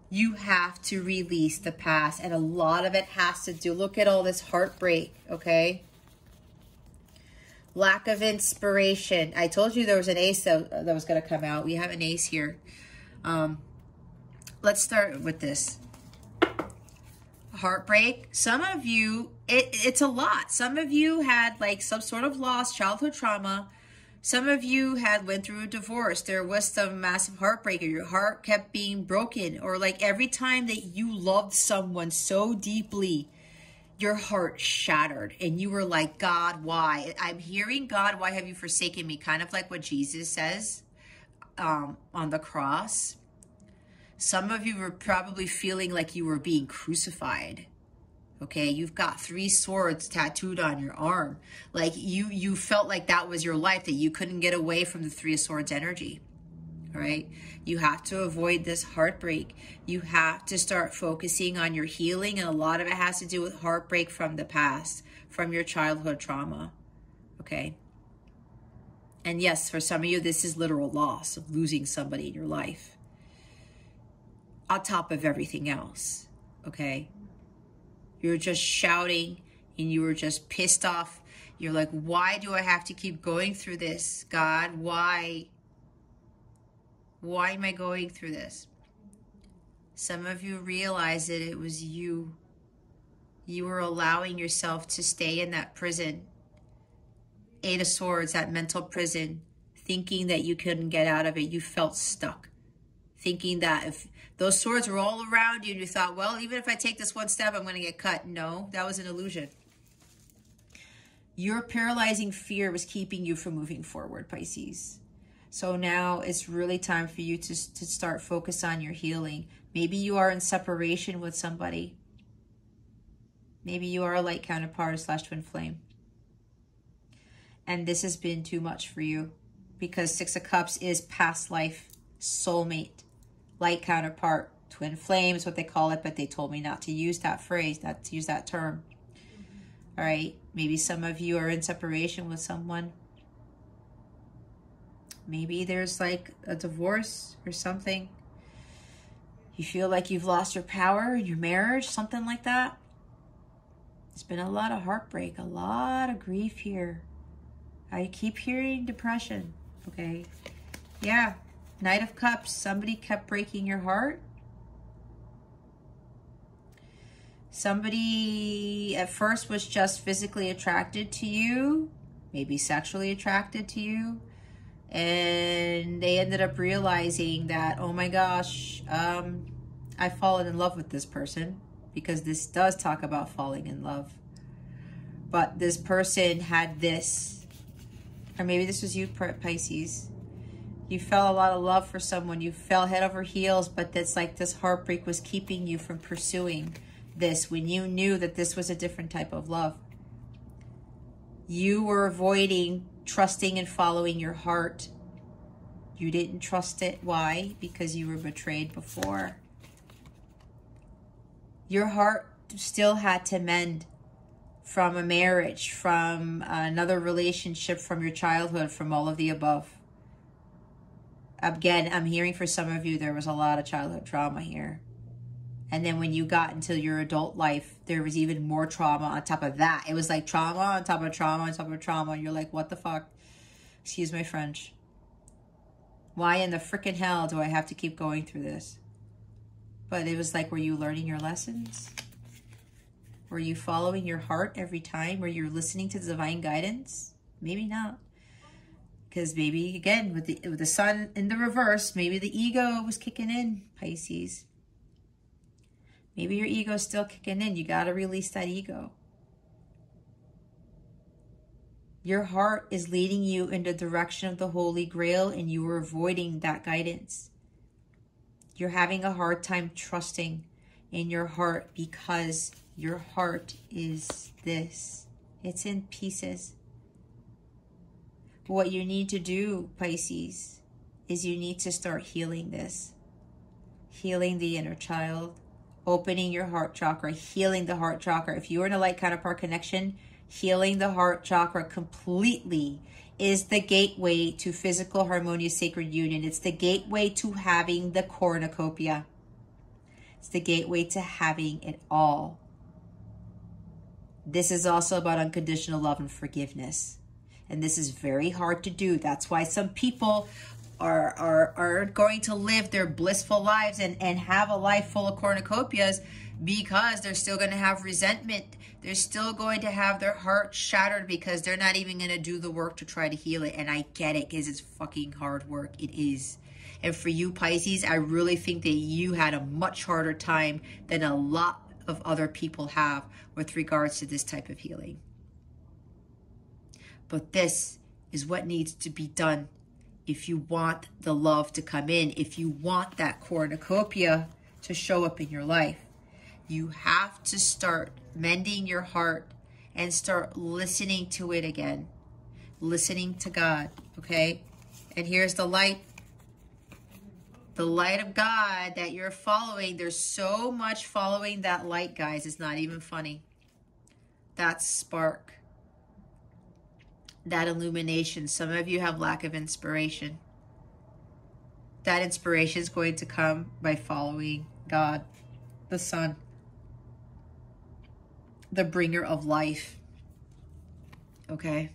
you have to release the past. And a lot of it has to do, look at all this heartbreak, okay? Lack of inspiration. I told you there was an ace that was going to come out. We have an ace here. Let's start with this. Heartbreak. Some of you, it's a lot. Some of you had like some sort of loss, childhood trauma. Some of you went through a divorce. There was some massive heartbreak, or your heart kept being broken, or like every time that you loved someone so deeply, your heart shattered and you were like, God, why? I'm hearing, God, why have you forsaken me? Kind of like what Jesus says on the cross. Some of you were probably feeling like you were being crucified. Okay, you've got 3 swords tattooed on your arm. Like you felt like that was your life, that you couldn't get away from the 3 of Swords energy. All right, you have to avoid this heartbreak. You have to start focusing on your healing, and a lot of it has to do with heartbreak from the past, from your childhood trauma. Okay, and yes, for some of you, this is literal loss of losing somebody in your life, on top of everything else. Okay, you're just shouting and you were just pissed off. You're like, why do I have to keep going through this, God? Why am I going through this? Some of you realize that it was you. You were allowing yourself to stay in that prison. 8 of Swords, that mental prison, thinking that you couldn't get out of it. You felt stuck. Thinking that if those swords were all around you and you thought, well, even if I take this one step, I'm going to get cut. No, that was an illusion. Your paralyzing fear was keeping you from moving forward, Pisces. So now it's really time for you to start focus on your healing. Maybe you are in separation with somebody. Maybe you are a light counterpart / twin flame. And this has been too much for you, because 6 of Cups is past life, soulmate. Light counterpart, twin flame is what they call it, but they told me not to use that phrase, not to use that term. All right, maybe some of you are in separation with someone. Maybe there's like a divorce or something. You feel like you've lost your power in your marriage, something like that. It's been a lot of heartbreak, a lot of grief here. I keep hearing depression, okay? Yeah. Knight of Cups, somebody kept breaking your heart. Somebody at first was just physically attracted to you, maybe sexually attracted to you, and they ended up realizing that, oh my gosh, I've fallen in love with this person, because this does talk about falling in love. But this person had this, or maybe this was you, Pisces. You felt a lot of love for someone. You fell head over heels, but that's like this heartbreak was keeping you from pursuing this when you knew that this was a different type of love. You were avoiding trusting and following your heart. You didn't trust it. Why? Because you were betrayed before. Your heart still had to mend from a marriage, from another relationship, from your childhood, from all of the above. Again, I'm hearing for some of you, there was a lot of childhood trauma here. And then when you got into your adult life, there was even more trauma on top of that. It was like trauma on top of trauma on top of trauma. And you're like, what the fuck? Excuse my French. Why in the freaking hell do I have to keep going through this? But it was like, were you learning your lessons? Were you following your heart every time? Were you listening to the divine guidance? Maybe not. Because maybe, again, with the sun in the reverse, maybe the ego was kicking in, Pisces. Maybe your ego's still kicking in. You got to release that ego. Your heart is leading you in the direction of the Holy Grail, and you are avoiding that guidance. You're having a hard time trusting in your heart because your heart is this. It's in pieces. What you need to do, Pisces, is you need to start healing this. Healing the inner child. Opening your heart chakra, healing the heart chakra. If you are in a light counterpart connection, healing the heart chakra completely is the gateway to physical harmonious sacred union. It's the gateway to having the cornucopia. It's the gateway to having it all. This is also about unconditional love and forgiveness. And this is very hard to do. That's why some people are going to live their blissful lives and have a life full of cornucopias, because they're still going to have resentment. They're still going to have their heart shattered because they're not even going to do the work to try to heal it. And I get it, because it's fucking hard work. It is. And for you, Pisces, I really think that you had a much harder time than a lot of other people have with regards to this type of healing. But this is what needs to be done if you want the love to come in, if you want that cornucopia to show up in your life. You have to start mending your heart and start listening to it again. Listening to God, okay? And here's the light. The light of God that you're following. There's so much following that light, guys. It's not even funny. That spark. That illumination. Some of you have lack of inspiration. That inspiration is going to come by following God, the sun, the bringer of life. Okay?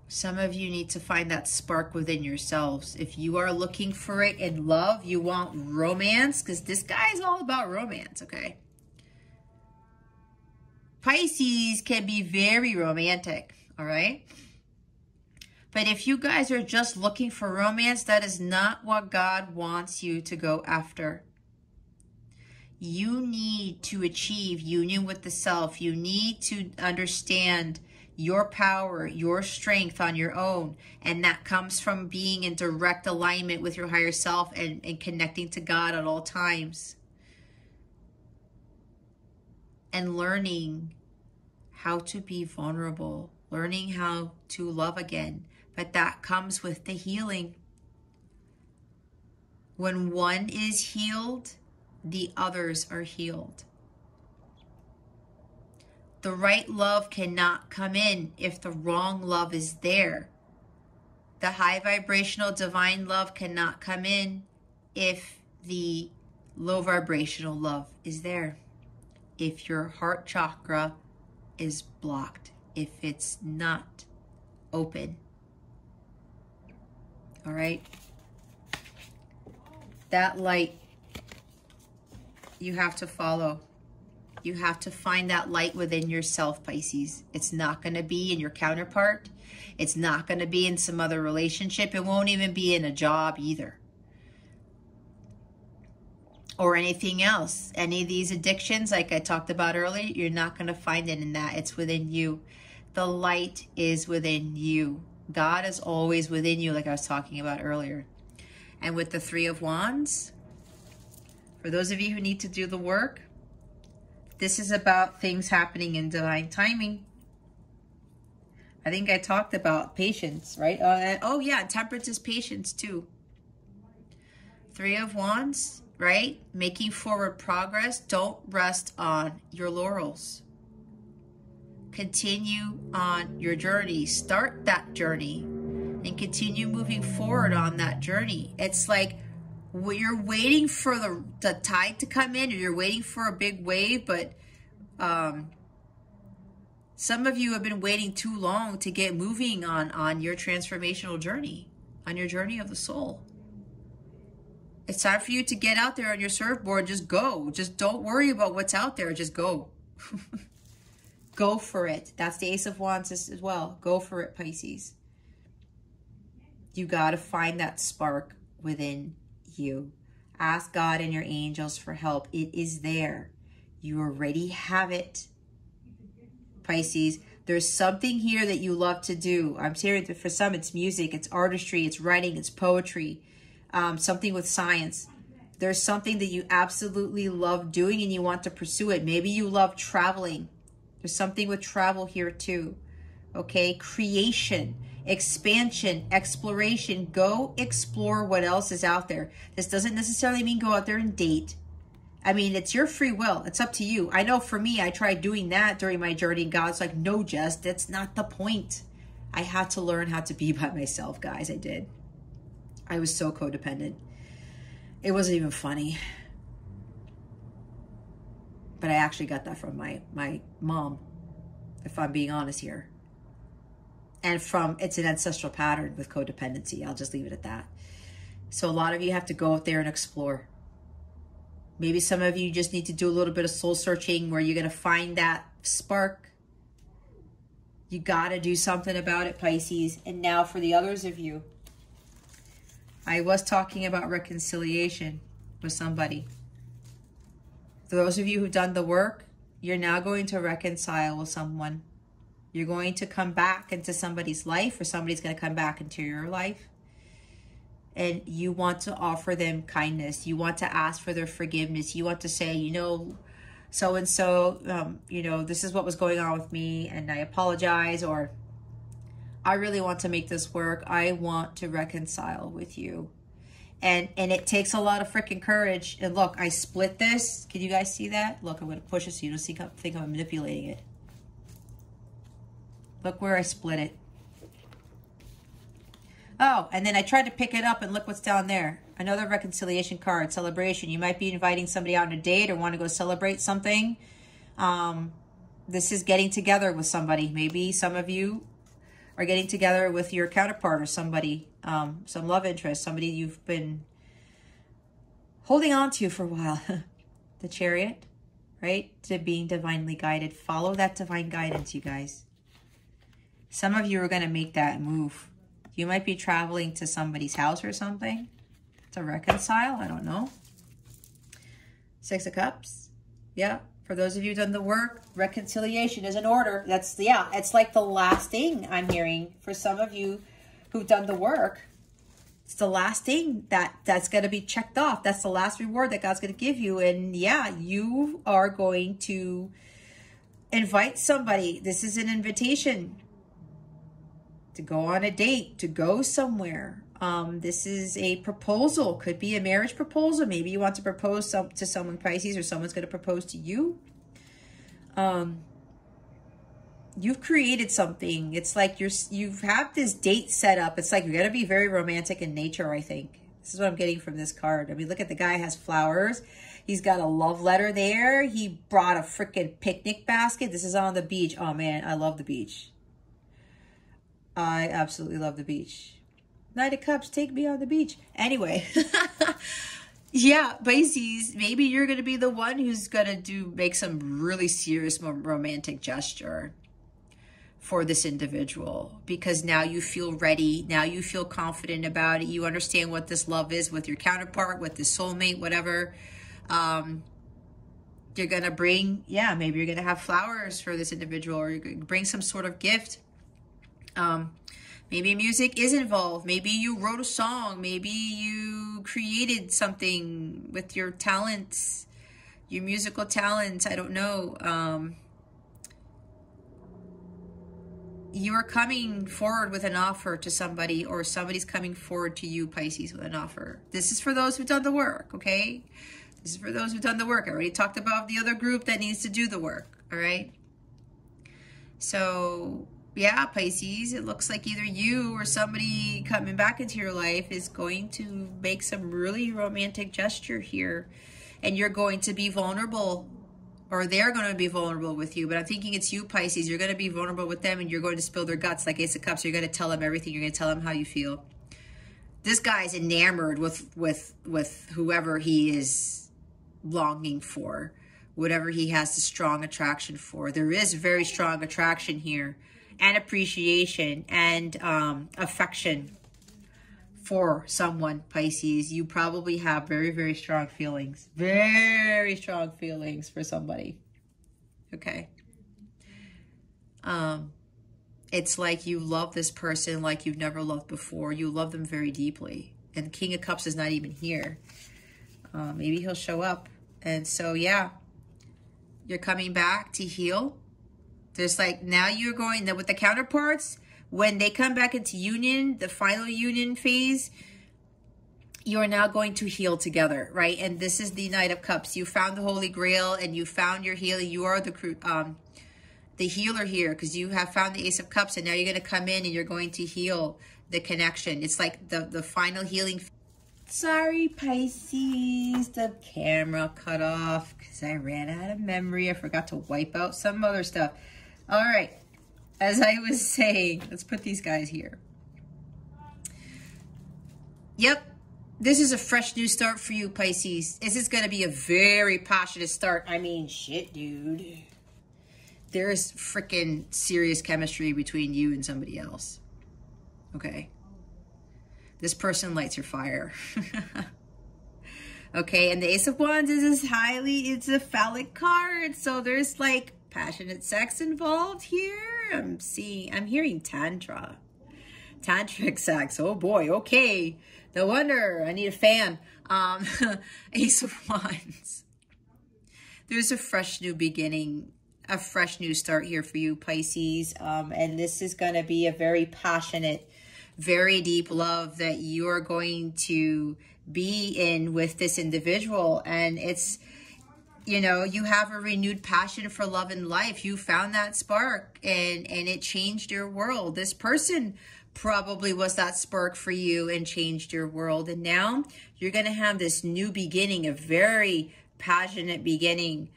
Some of you need to find that spark within yourselves. If you are looking for it in love, you want romance, because this guy is all about romance, okay? Pisces can be very romantic, all right? But if you guys are just looking for romance, that is not what God wants you to go after. You need to achieve union with the self. You need to understand your power, your strength on your own. And that comes from being in direct alignment with your higher self and connecting to God at all times. And learning how to be vulnerable, learning how to love again. But that comes with the healing. When one is healed, the others are healed. The right love cannot come in if the wrong love is there. The high vibrational divine love cannot come in if the low vibrational love is there. If your heart chakra is blocked, if it's not open. All right? That light you have to follow. You have to find that light within yourself, Pisces. It's not going to be in your counterpart. It's not going to be in some other relationship. It won't even be in a job either. Or anything else. Any of these addictions, like I talked about earlier, you're not going to find it in that. It's within you. The light is within you. God is always within you, like I was talking about earlier. And with the Three of Wands, for those of you who need to do the work, This is about things happening in divine timing. I think I talked about patience, right? Oh yeah, temperance is patience too. Three of Wands, right? Making forward progress. Don't rest on your laurels. Continue on your journey. Start that journey and continue moving forward on that journey. It's like you're waiting for the tide to come in, or you're waiting for a big wave, but some of you have been waiting too long to get moving on your transformational journey, on your journey of the soul. It's time for you to get out there on your surfboard. Just go. Just don't worry about what's out there. Just go. Go for it. That's the Ace of Wands as well. Go for it, Pisces. You got to find that spark within you. Ask God and your angels for help. It is there. You already have it, Pisces. There's something here that you love to do. I'm hearing that for some it's music, it's artistry, it's writing, it's poetry. Something with science. There's something that you absolutely love doing and you want to pursue it. Maybe you love traveling. There's something with travel here too. Okay, creation, expansion, exploration. Go explore what else is out there. This doesn't necessarily mean go out there and date. I mean, it's your free will. It's up to you. I know for me, I tried doing that during my journey. And God's like, no, Jess, that's not the point. I had to learn how to be by myself, guys. I did. I was so codependent. It wasn't even funny. But I actually got that from my mom, if I'm being honest here. And it's an ancestral pattern with codependency. I'll just leave it at that. So a lot of you have to go out there and explore. Maybe some of you just need to do a little bit of soul searching where you're going to find that spark. You got to do something about it, Pisces. And now for the others of you, I was talking about reconciliation with somebody. For those of you who've done the work, you're now going to reconcile with someone. You're going to come back into somebody's life, or somebody's going to come back into your life. And you want to offer them kindness. You want to ask for their forgiveness. You want to say, you know, so-and-so, you know, this is what was going on with me and I apologize, or I really want to make this work. I want to reconcile with you. And it takes a lot of freaking courage. And look, I split this. Can you guys see that? Look, I'm going to push it so you don't think I'm manipulating it. Look where I split it. Oh, and then I tried to pick it up and look what's down there. Another reconciliation card, celebration. You might be inviting somebody out on a date or want to go celebrate something. This is getting together with somebody. Maybe some of you are getting together with your counterpart or somebody, some love interest, somebody you've been holding on to for a while. The Chariot, right? To being divinely guided. Follow that divine guidance, you guys. Some of you are going to make that move. You might be traveling to somebody's house or something to reconcile. I don't know. Six of Cups. Yeah. For those of you who've done the work, reconciliation is in order. That's, yeah, it's like the last thing I'm hearing for some of you who've done the work. It's the last thing that's going to be checked off. That's the last reward that God's going to give you. And yeah, you are going to invite somebody. This is an invitation to go on a date, to go somewhere. This is a proposal. Could be a marriage proposal. Maybe you want to propose to someone, Pisces, or someone's going to propose to you. You've created something. It's like you've have this date set up. It's like you're going to be very romantic in nature, I think. This is what I'm getting from this card. I mean, look at the guy has flowers. He's got a love letter there. He brought a freaking picnic basket. This is on the beach. Oh, man, I love the beach. I absolutely love the beach. Knight of Cups, take me on the beach. Anyway, yeah, Pisces, maybe you're going to be the one who's going to make some really serious romantic gesture for this individual, because now you feel ready. Now you feel confident about it. You understand what this love is with your counterpart, with the soulmate, whatever. You're going to bring, yeah, maybe you're going to have flowers for this individual, or you're going to bring some sort of gift. Maybe music is involved. Maybe you wrote a song. Maybe you created something with your talents your musical talents, I don't know. You are coming forward with an offer to somebody, or somebody's coming forward to you, Pisces, with an offer. This is for those who've done the work, okay? This is for those who've done the work. I already talked about the other group that needs to do the work, all right? So, yeah, Pisces, it looks like either you or somebody coming back into your life is going to make some really romantic gesture here, and you're going to be vulnerable, or they're going to be vulnerable with you. But I'm thinking it's you, Pisces. You're going to be vulnerable with them, and you're going to spill their guts like Ace of Cups. You're going to tell them everything. You're going to tell them how you feel. This guy's enamored with whoever he is longing for, whatever he has the strong attraction for. There is very strong attraction here, and appreciation, and affection for someone, Pisces. You probably have very, very strong feelings. Very strong feelings for somebody. Okay. It's like you love this person like you've never loved before. You love them very deeply. And King of Cups is not even here. Maybe he'll show up. And so, yeah, you're coming back to heal. There's like, now you're going, with the counterparts, when they come back into union, the final union phase, you are now going to heal together, right? And this is the Knight of Cups. You found the Holy Grail, and you found your healing. You are the healer here, because you have found the Ace of Cups, and now you're going to come in and you're going to heal the connection. It's like the final healing. Sorry, Pisces, the camera cut off because I ran out of memory. I forgot to wipe out some other stuff. All right. As I was saying, let's put these guys here. Yep. This is a fresh new start for you, Pisces. This is going to be a very passionate start. I mean, shit, dude. There's freaking serious chemistry between you and somebody else. Okay. This person lights your fire. Okay, and the Ace of Wands is it's a phallic card. So there's like passionate sex involved here. I'm hearing tantric sex. Oh boy, okay. No wonder, I need a fan. Ace of Wands. There's a fresh new beginning, a fresh new start here for you, Pisces. And this is going to be a very passionate, very deep love that you are going to be in with this individual. And it's, you know, you have a renewed passion for love and life. You found that spark, and it changed your world. This person probably was that spark for you and changed your world. And now you're going to have this new beginning, a very passionate beginning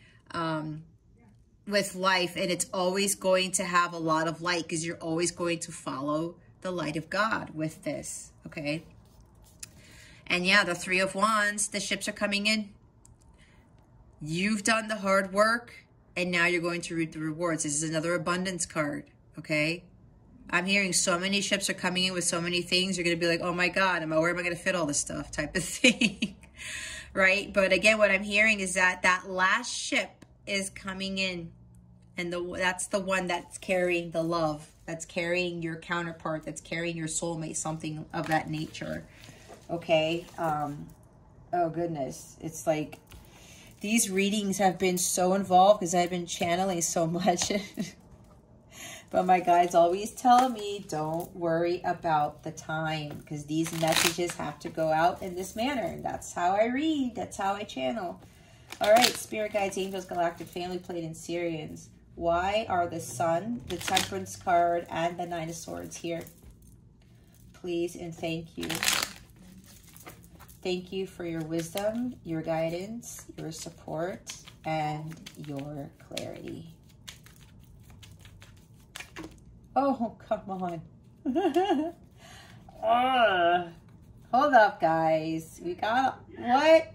with life. And it's always going to have a lot of light, because you're always going to follow the light of God with this. Okay. And yeah, the Three of Wands, the ships are coming in. You've done the hard work, and now you're going to reap the rewards. This is another abundance card, okay? I'm hearing so many ships are coming in with so many things. You're going to be like, oh my God, where am I going to fit all this stuff type of thing, right? But again, what I'm hearing is that that last ship is coming in, and that's the one that's carrying the love, that's carrying your counterpart, that's carrying your soulmate, something of that nature, okay? Oh goodness, it's like, these readings have been so involved because I've been channeling so much. But my guides always tell me, don't worry about the time, because these messages have to go out in this manner. That's how I read. That's how I channel. All right, Spirit Guides, Angels, Galactic Family, Pleiadians, Sirians. Why are the Sun, the Temperance card, and the Nine of Swords here? Please and thank you. Thank you for your wisdom, your guidance, your support, and your clarity. Oh, come on. Hold up, guys. We got... What?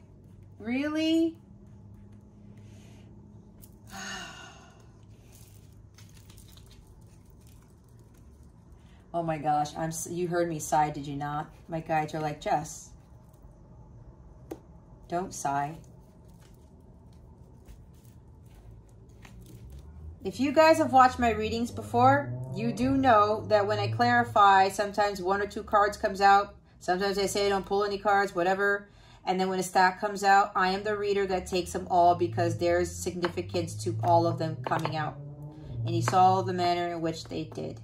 Really? Oh my gosh. You heard me sigh, did you not? My guides are like, Jess, don't sigh. If you guys have watched my readings before, you do know that when I clarify, sometimes one or two cards comes out. Sometimes I say don't pull any cards, whatever. And then when a stack comes out, I am the reader that takes them all because there's significance to all of them coming out. And you saw the manner in which they did.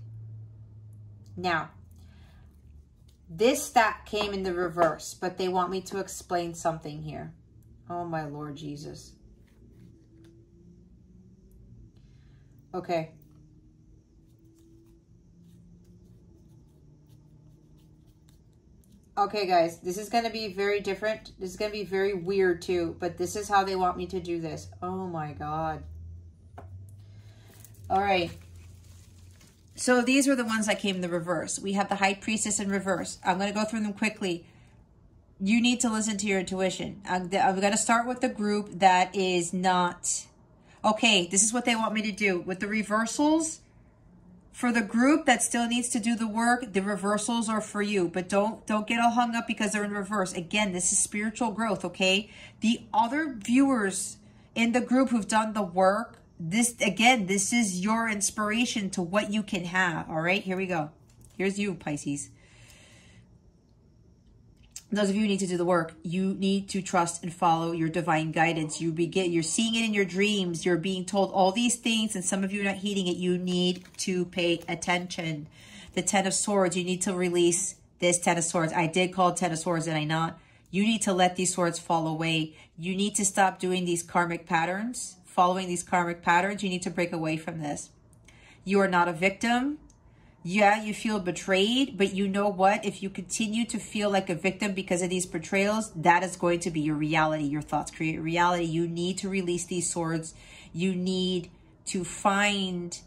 Now, this stack came in the reverse, but they want me to explain something here. Oh, my Lord Jesus. Okay. Okay, guys, this is going to be very different. This is going to be very weird, too, but this is how they want me to do this. Oh, my God. All right. So these were the ones that came in the reverse. We have the High Priestess in reverse. I'm going to go through them quickly. You need to listen to your intuition. I'm going to start with the group that is not... Okay, this is what they want me to do. With the reversals, for the group that still needs to do the work, the reversals are for you. But don't get all hung up because they're in reverse. Again, this is spiritual growth, okay? The other viewers in the group who've done the work, this is your inspiration to what you can have, all right? Here we go. Here's you, Pisces. Those of you who need to do the work, you need to trust and follow your divine guidance. You're seeing it in your dreams. You're being told all these things, and some of you are not heeding it. You need to pay attention. The Ten of Swords, you need to release this Ten of Swords. I did call it 10 of Swords, did I not? You need to let these swords fall away. You need to stop doing these karmic patterns, following these karmic patterns. You need to break away from this. You are not a victim. Yeah, you feel betrayed, but you know what? If you continue to feel like a victim because of these betrayals, that is going to be your reality. Your thoughts create reality. You need to release these swords. You need to find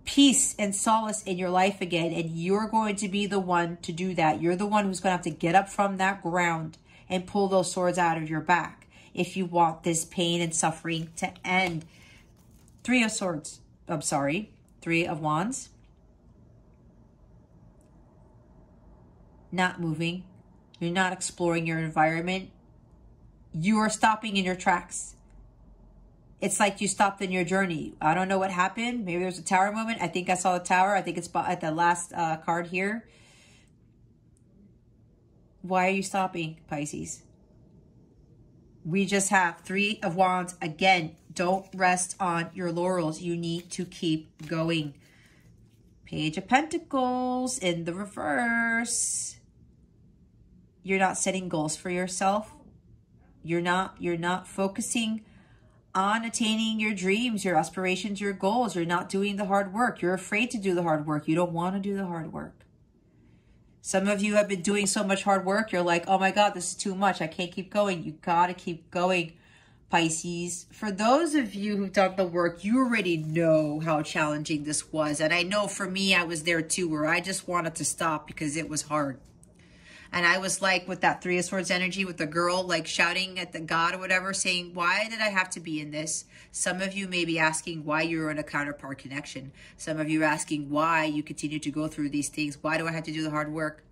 peace and solace in your life again, and you're going to be the one to do that. You're the one who's going to have to get up from that ground and pull those swords out of your back if you want this pain and suffering to end. Three of Swords. I'm sorry. Three of Wands. Not moving. You're not exploring your environment. You are stopping in your tracks. It's like you stopped in your journey. I don't know what happened. Maybe there's a tower moment. I think I saw the tower. I think it's at the last card here. Why are you stopping, Pisces? We just have Three of Wands. Again, don't rest on your laurels. You need to keep going. Page of Pentacles in the reverse. You're not setting goals for yourself. You're not focusing on attaining your dreams, your aspirations, your goals. You're not doing the hard work. You're afraid to do the hard work. You don't want to do the hard work. Some of you have been doing so much hard work. You're like, oh my God, this is too much. I can't keep going. You got to keep going, Pisces. For those of you who've done the work, you already know how challenging this was. And I know for me, I was there too, where I just wanted to stop because it was hard. And I was like, with that Three of Swords energy, with the girl like shouting at the God or whatever, saying, why did I have to be in this? Some of you may be asking why you're in a counterpart connection. Some of you are asking why you continue to go through these things. Why do I have to do the hard work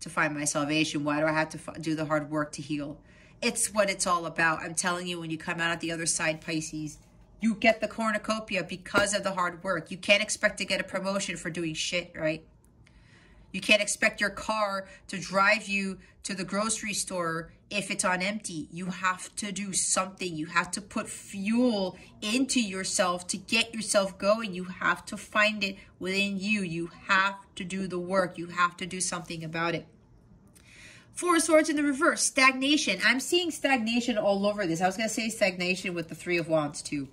to find my salvation? Why do I have to do the hard work to heal? It's what it's all about. I'm telling you, when you come out at the other side, Pisces, you get the cornucopia because of the hard work. You can't expect to get a promotion for doing shit, right? You can't expect your car to drive you to the grocery store if it's on empty. You have to do something. You have to put fuel into yourself to get yourself going. You have to find it within you. You have to do the work. You have to do something about it. Four of Swords in the reverse, stagnation. I'm seeing stagnation all over this. I was going to say stagnation with the Three of Wands too.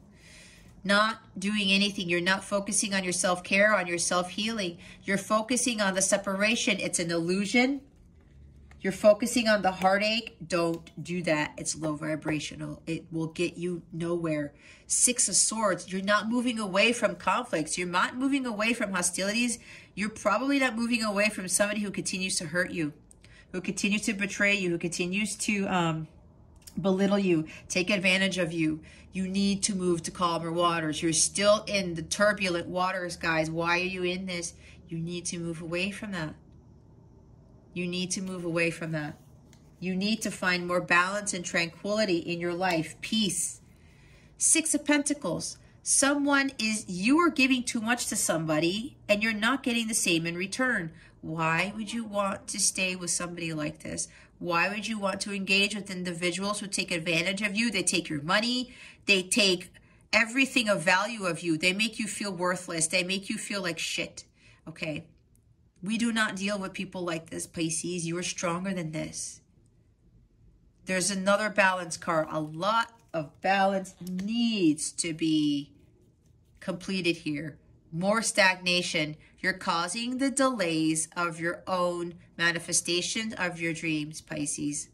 Not doing anything. You're not focusing on your self-care, on your self-healing. You're focusing on the separation. It's an illusion. You're focusing on the heartache. Don't do that. It's low vibrational. It will get you nowhere. Six of Swords. You're not moving away from conflicts. You're not moving away from hostilities. You're probably not moving away from somebody who continues to hurt you, who continues to betray you, who continues to belittle you, take advantage of you. You need to move to calmer waters. You're still in the turbulent waters, guys. Why are you in this? You need to move away from that. You need to move away from that. You need to find more balance and tranquility in your life. Peace. Six of Pentacles. You are giving too much to somebody and you're not getting the same in return. Why would you want to stay with somebody like this? Why would you want to engage with individuals who take advantage of you? They take your money. They take everything of value of you. They make you feel worthless. They make you feel like shit. Okay? We do not deal with people like this, Pisces. You are stronger than this. There's another balance card. A lot of balance needs to be completed here. More stagnation. You're causing the delays of your own manifestation of your dreams, Pisces.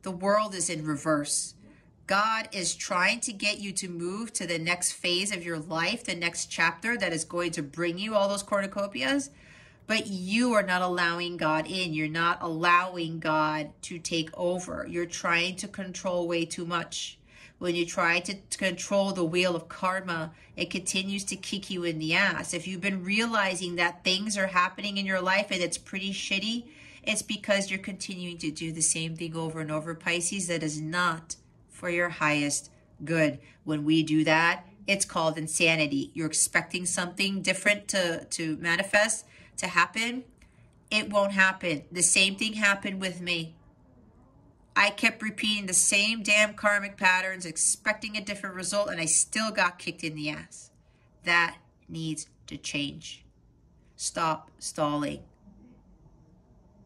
The world is in reverse. God is trying to get you to move to the next phase of your life, the next chapter that is going to bring you all those cornucopias, but you are not allowing God in. You're not allowing God to take over. You're trying to control way too much. When you try to control the wheel of karma, it continues to kick you in the ass. If you've been realizing that things are happening in your life and it's pretty shitty, it's because you're continuing to do the same thing over and over, Pisces. That is not for your highest good. When we do that, it's called insanity. You're expecting something different to manifest, to happen. It won't happen. The same thing happened with me. I kept repeating the same damn karmic patterns, expecting a different result, and I still got kicked in the ass. That needs to change. Stop stalling.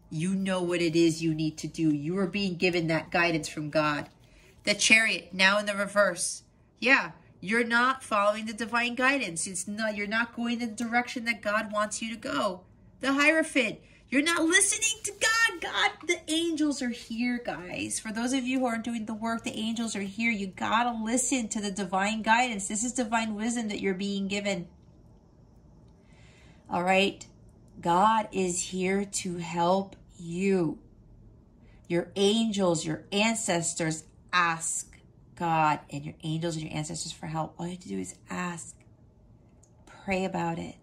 You know what it is you need to do. You are being given that guidance from God. The Chariot, now in the reverse. Yeah, you're not following the divine guidance. You're not going in the direction that God wants you to go. The Hierophant, you're not listening to God. The angels are here, guys. For those of you who aren't doing the work, the angels are here. You gotta listen to the divine guidance. This is divine wisdom that you're being given. All right? God is here to help you. Your angels, your ancestors, ask God and your angels and your ancestors for help. All you have to do is ask. Pray about it.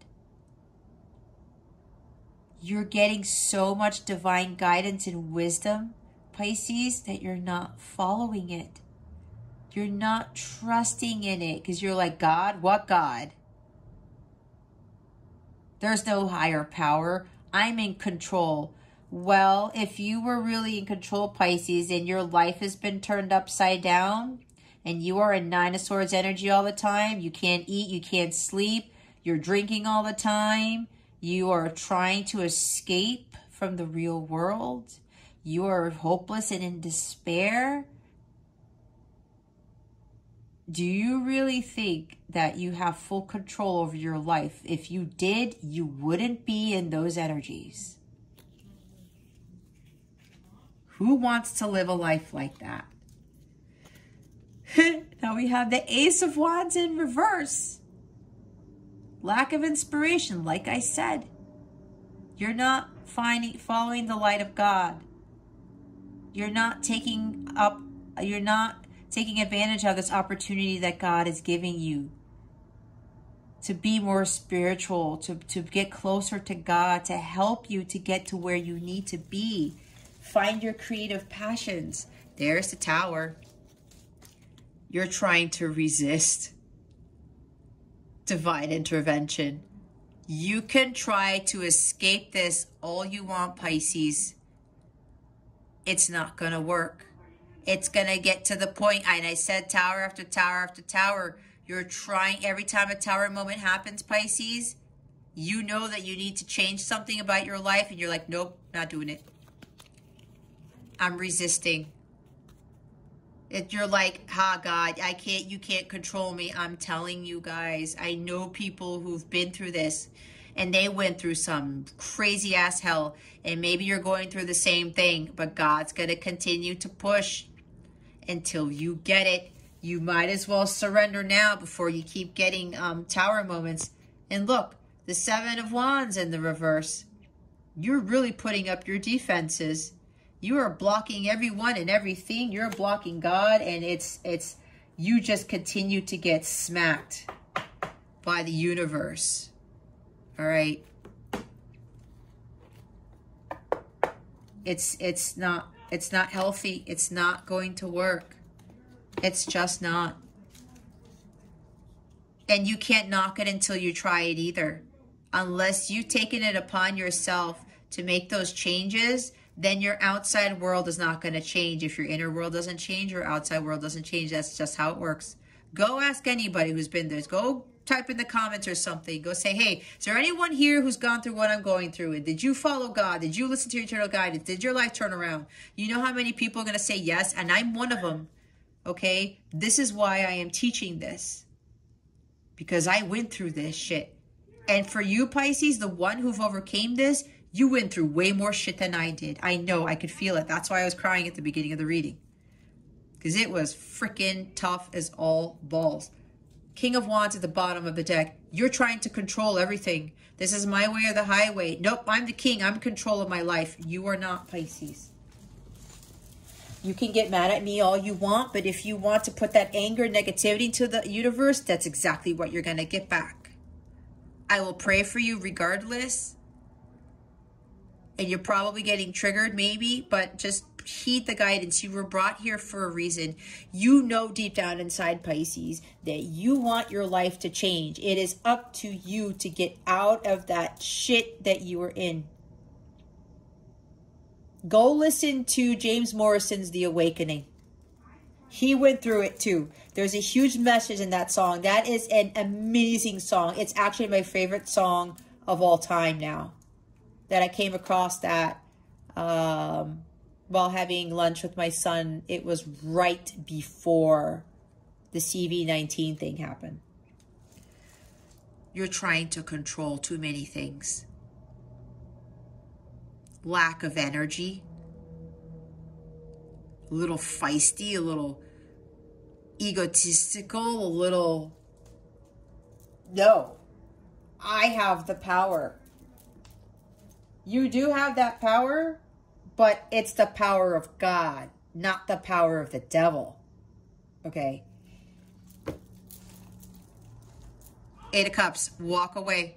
You're getting so much divine guidance and wisdom, Pisces, that you're not following it. You're not trusting in it because you're like, God, what God? There's no higher power. I'm in control. Well, if you were really in control, Pisces, and your life has been turned upside down, and you are in Nine of Swords energy all the time, you can't eat, you can't sleep, you're drinking all the time, you are trying to escape from the real world, you are hopeless and in despair, do you really think that you have full control over your life? If you did, you wouldn't be in those energies. Who wants to live a life like that? Now we have the Ace of Wands in reverse. Lack of inspiration, like I said. You're not following the light of God. You're not taking advantage of this opportunity that God is giving you to be more spiritual, to get closer to God, to help you to get to where you need to be. Find your creative passions. There's the Tower. You're trying to resist divine intervention. You can try to escape this all you want, Pisces. It's not going to work. It's going to get to the point, and I said tower after tower after tower. You're trying, every time a tower moment happens, Pisces, you know that you need to change something about your life, and you're like, nope, not doing it. I'm resisting. You're like, God, you can't control me. I'm telling you guys, I know people who've been through this, and they went through some crazy ass hell, and maybe you're going through the same thing, but God's going to continue to push until you get it. You might as well surrender now before you keep getting tower moments. And look, the Seven of Wands in the reverse. You're really putting up your defenses. You are blocking everyone and everything. You're blocking God, and it's you just continue to get smacked by the universe. All right. It's not healthy. It's not going to work. It's just not. And you can't knock it until you try it either. Unless you've taken it upon yourself to make those changes, then your outside world is not going to change. If your inner world doesn't change, your outside world doesn't change. That's just how it works. Go ask anybody who's been there. Go type in the comments or something. Go say, hey, is there anyone here who's gone through what I'm going through? And did you follow God? Did you listen to your eternal guidance? Did your life turn around? You know how many people are going to say yes? And I'm one of them. Okay? This is why I am teaching this. Because I went through this shit. And for you, Pisces, the one who've overcame this, you went through way more shit than I did. I know. I could feel it. That's why I was crying at the beginning of the reading. Because it was freaking tough as all balls. King of Wands at the bottom of the deck. You're trying to control everything. This is my way or the highway. Nope, I'm the king. I'm in control of my life. You are not, Pisces. You can get mad at me all you want, but if you want to put that anger and negativity into the universe, that's exactly what you're going to get back. I will pray for you regardless. And you're probably getting triggered maybe, but just heed the guidance. You were brought here for a reason. You know deep down inside, Pisces, that you want your life to change. It is up to you to get out of that shit that you were in. Go listen to James Morrison's The Awakening. He went through it too. There's a huge message in that song. That is an amazing song. It's actually my favorite song of all time now. That I came across that while having lunch with my son. It was right before the CV-19 thing happened. You're trying to control too many things. Lack of energy. A little feisty, a little egotistical, a little... No. I have the power. You do have that power, but it's the power of God, not the power of the devil. Okay? Eight of Cups, walk away.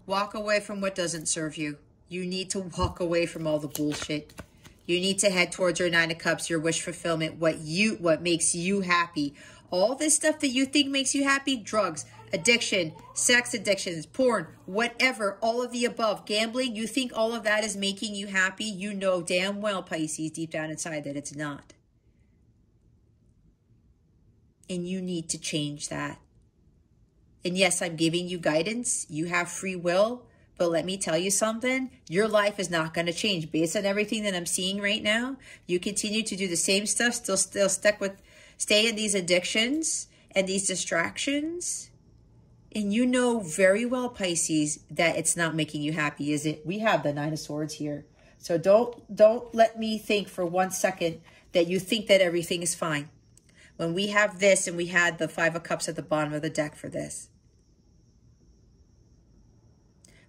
Walk away from what doesn't serve you. You need to walk away from all the bullshit. You need to head towards your Nine of Cups, your wish fulfillment, what makes you happy. All this stuff that you think makes you happy, drugs, addiction, sex addictions, porn, whatever, all of the above, gambling, you think all of that is making you happy? You know damn well, Pisces, deep down inside that it's not. And you need to change that. And yes, I'm giving you guidance. You have free will. But let me tell you something, your life is not going to change. Based on everything that I'm seeing right now, you continue to do the same stuff, still stay in these addictions and these distractions. And you know very well, Pisces, that it's not making you happy, is it? We have the Nine of Swords here. So don't let me think for 1 second that you think that everything is fine. When we have this and we had the Five of Cups at the bottom of the deck for this.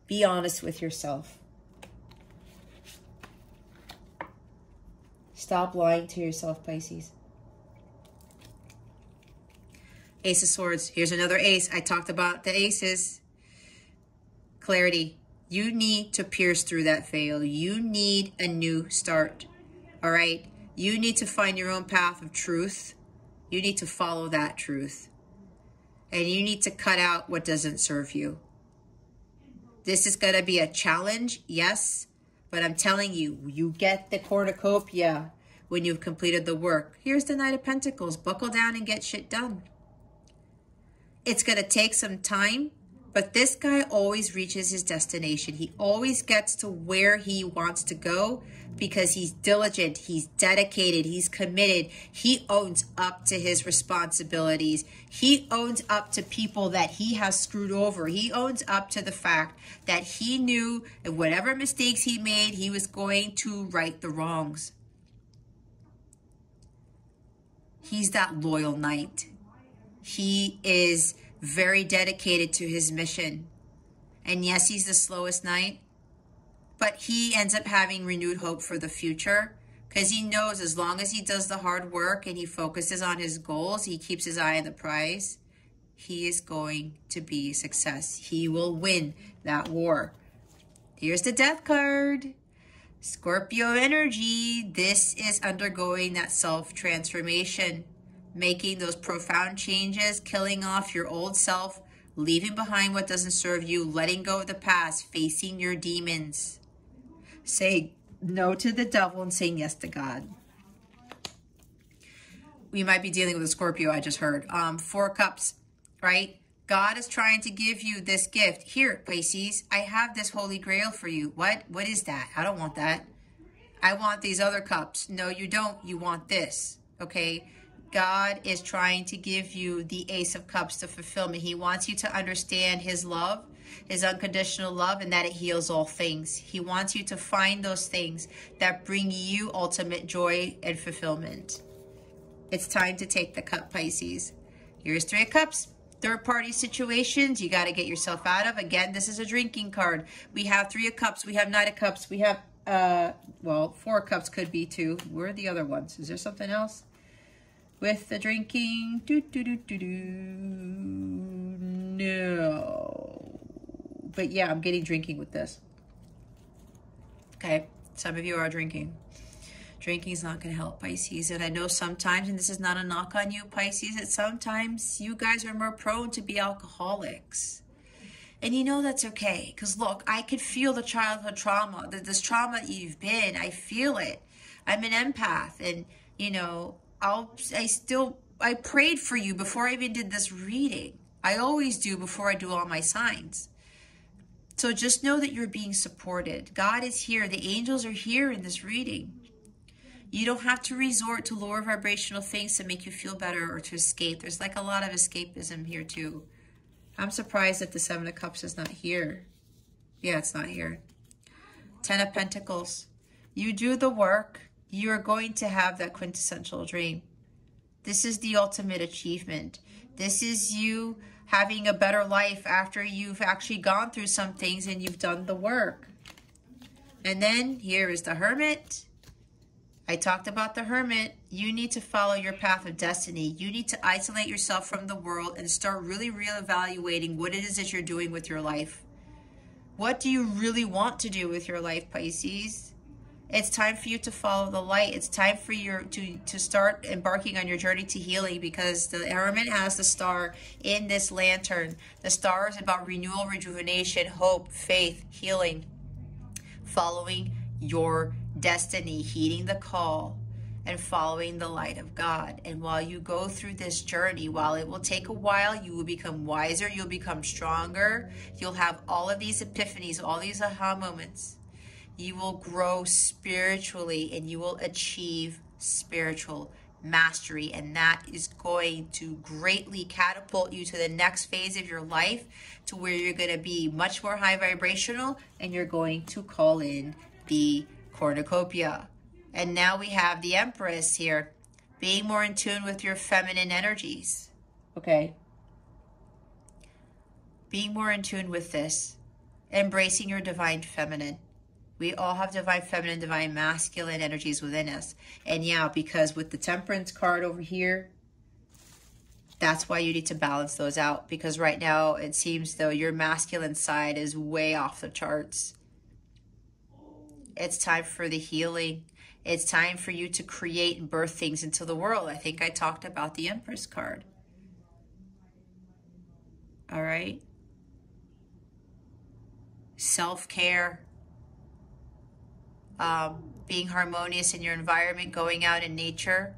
Be honest with yourself. Stop lying to yourself, Pisces. Ace of Swords. Here's another ace. I talked about the aces. Clarity. You need to pierce through that veil. You need a new start. All right? You need to find your own path of truth. You need to follow that truth. And you need to cut out what doesn't serve you. This is going to be a challenge, yes, but I'm telling you, you get the cornucopia when you've completed the work. Here's the Knight of Pentacles. Buckle down and get shit done. It's going to take some time, but this guy always reaches his destination. He always gets to where he wants to go because he's diligent, he's dedicated, he's committed. He owns up to his responsibilities. He owns up to people that he has screwed over. He owns up to the fact that he knew that whatever mistakes he made, he was going to right the wrongs. He's that loyal knight. He is very dedicated to his mission. And yes, he's the slowest knight, but he ends up having renewed hope for the future because he knows as long as he does the hard work and he focuses on his goals, he keeps his eye on the prize, he is going to be a success. He will win that war. Here's the Death card. Scorpio energy. This is undergoing that self-transformation. Making those profound changes, killing off your old self, leaving behind what doesn't serve you, letting go of the past, facing your demons. Say no to the devil and saying yes to God. We might be dealing with a Scorpio, I just heard. 4 cups, right? God is trying to give you this gift. Here, Pisces, I have this holy grail for you. What? What is that? I don't want that. I want these other cups. No, you don't. You want this, okay? God is trying to give you the Ace of Cups, the fulfillment. He wants you to understand his love, his unconditional love, and that it heals all things. He wants you to find those things that bring you ultimate joy and fulfillment. It's time to take the cup, Pisces. Here's 3 of Cups. Third-party situations you got to get yourself out of. Again, this is a drinking card. We have 3 of Cups. We have 9 of Cups. We have, well, 4 of Cups could be 2. Where are the other ones? Is there something else? With the drinking, no. But yeah, I'm getting drinking with this. Okay, some of you are drinking. Drinking is not going to help, Pisces. And I know sometimes, and this is not a knock on you, Pisces, that sometimes you guys are more prone to be alcoholics. And you know that's okay. Because look, I could feel the childhood trauma, this trauma that you've been. I feel it. I'm an empath. And, you know, I prayed for you before I even did this reading. I always do before I do all my signs. So just know that you're being supported. God is here. The angels are here in this reading. You don't have to resort to lower vibrational things to make you feel better or to escape. There's like a lot of escapism here too. I'm surprised that the 7 of Cups is not here. Yeah, it's not here. 10 of Pentacles. You do the work. You are going to have that quintessential dream. This is the ultimate achievement. This is you having a better life after you've actually gone through some things and you've done the work. And then here is the Hermit. I talked about the Hermit. You need to follow your path of destiny. You need to isolate yourself from the world and start really reevaluating what it is that you're doing with your life. What do you really want to do with your life, Pisces? It's time for you to follow the light. It's time for you to start embarking on your journey to healing, because the Hermit has the star in this lantern. The star is about renewal, rejuvenation, hope, faith, healing, following your destiny, heeding the call, and following the light of God. And while you go through this journey, while it will take a while, you will become wiser, you'll become stronger, you'll have all of these epiphanies, all these aha moments. You will grow spiritually and you will achieve spiritual mastery, and that is going to greatly catapult you to the next phase of your life, to where you're going to be much more high vibrational and you're going to call in the cornucopia. And now we have the Empress here, being more in tune with your feminine energies. Okay. Being more in tune with this, embracing your divine feminine. We all have divine feminine, divine masculine energies within us. And yeah, because with the Temperance card over here, that's why you need to balance those out. Because right now it seems though your masculine side is way off the charts. It's time for the healing. It's time for you to create and birth things into the world. I think I talked about the Empress card. All right. Self-care. Being harmonious in your environment, going out in nature.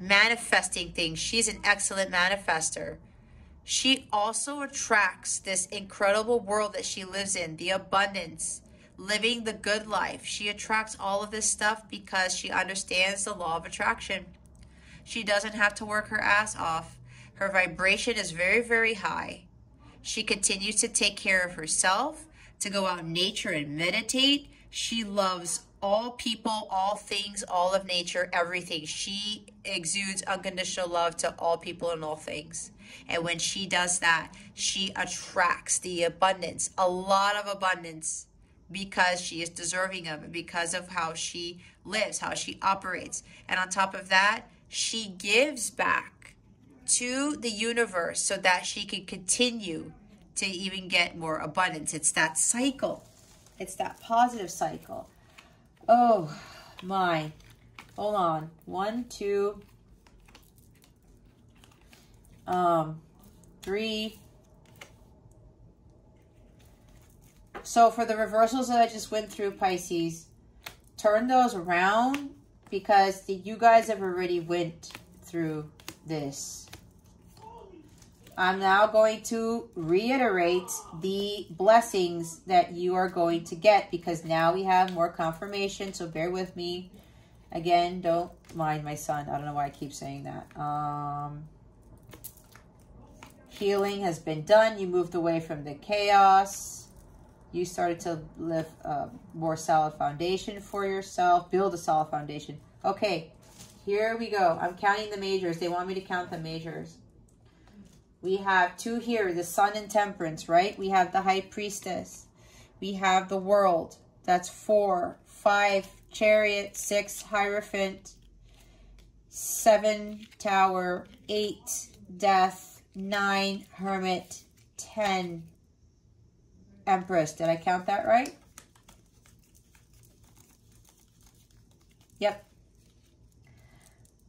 Manifesting things. She's an excellent manifester. She also attracts this incredible world that she lives in, the abundance, living the good life. She attracts all of this stuff because she understands the law of attraction. She doesn't have to work her ass off. Her vibration is very, very high. She continues to take care of herself, to go out in nature and meditate. She loves all people, all things, all of nature, everything. She exudes unconditional love to all people and all things. And when she does that, she attracts the abundance, a lot of abundance, because she is deserving of it, because of how she lives, how she operates. And on top of that, she gives back to the universe so that she can continue to even get more abundance. It's that cycle. It's that positive cycle. Oh my. Hold on. 1, 2, 3. So for the reversals that I just went through, Pisces, turn those around because you guys have already went through this. I'm now going to reiterate the blessings that you are going to get because now we have more confirmation. So bear with me. Again, don't mind my son. I don't know why I keep saying that. Healing has been done. You moved away from the chaos. You started to live a more solid foundation for yourself. Build a solid foundation. Okay, here we go. I'm counting the majors. They want me to count the majors. We have 2 here, the Sun and Temperance, right? We have the High Priestess. We have the World. That's 4. 5, Chariot. 6, Hierophant. 7, Tower. 8, Death. 9, Hermit. 10, Empress. Did I count that right? Yep.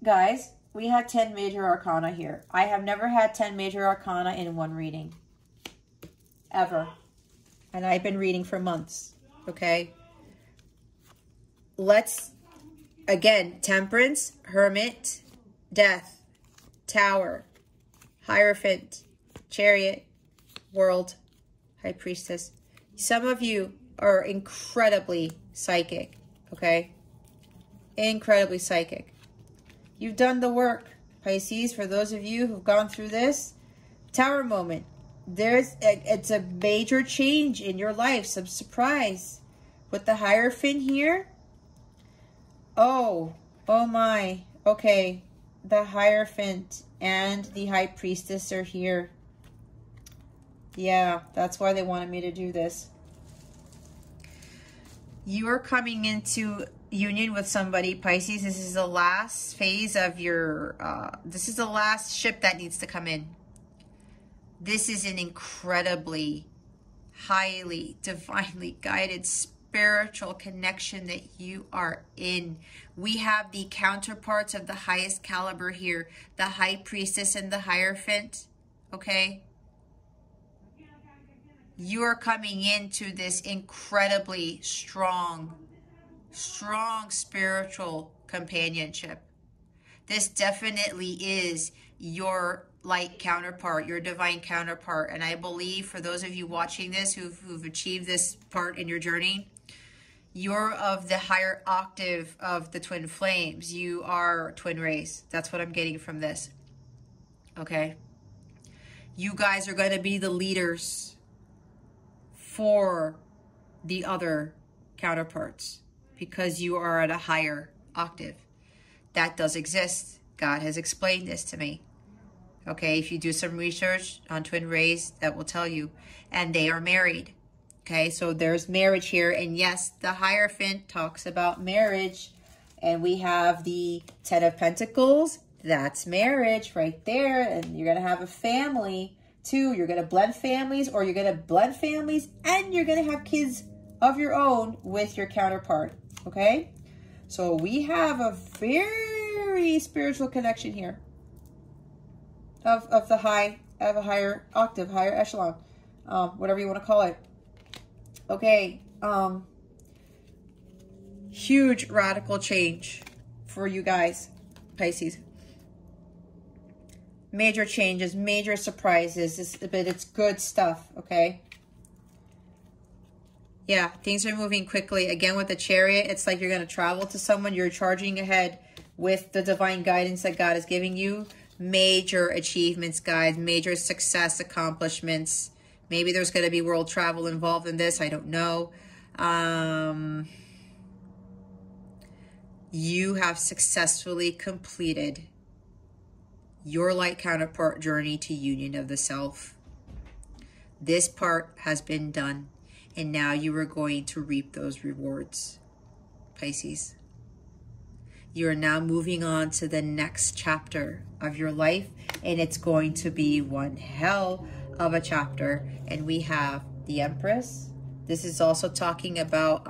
Guys, we had 10 major arcana here. I have never had 10 major arcana in one reading. Ever. And I've been reading for months. Okay? Let's, again, Temperance, Hermit, Death, Tower, Hierophant, Chariot, World, High Priestess. Some of you are incredibly psychic. Okay? Incredibly psychic. You've done the work, Pisces. For those of you who've gone through this, Tower moment. It's a major change in your life. Some surprise. With the Hierophant here. Oh my. Okay. The Hierophant and the High Priestess are here. Yeah, that's why they wanted me to do this. You are coming into union with somebody, Pisces. This is the last phase of your, this is the last ship that needs to come in. This is an incredibly, highly, divinely guided spiritual connection that you are in. We have the counterparts of the highest caliber here, the High Priestess and the Hierophant, okay? You are coming into this incredibly strong spiritual companionship. This definitely is your light counterpart, your divine counterpart. And I believe for those of you watching this who've achieved this part in your journey, you're of the higher octave of the twin flames. You are twin rays. That's what I'm getting from this. Okay? You guys are going to be the leaders for the other counterparts because you are at a higher octave. That does exist. God has explained this to me. Okay, if you do some research on twin rays, that will tell you. And they are married. Okay, so there's marriage here. And yes, the Hierophant talks about marriage. And we have the 10 of Pentacles. That's marriage right there. And you're going to have a family too. You're going to blend families, or you're going to blend families and you're going to have kids of your own with your counterpart. Okay, so we have a very spiritual connection here of a higher octave, higher echelon, whatever you want to call it. Okay, huge radical change for you guys, Pisces. Major changes, major surprises, but it's good stuff, okay? Yeah, things are moving quickly. Again, with the Chariot, it's like you're going to travel to someone. You're charging ahead with the divine guidance that God is giving you. Major achievements, guys. Major success, accomplishments. Maybe there's going to be world travel involved in this. I don't know. You have successfully completed your light counterpart journey to union of the self. This part has been done. And now you are going to reap those rewards, Pisces. You are now moving on to the next chapter of your life. And it's going to be one hell of a chapter. And we have the Empress. This is also talking about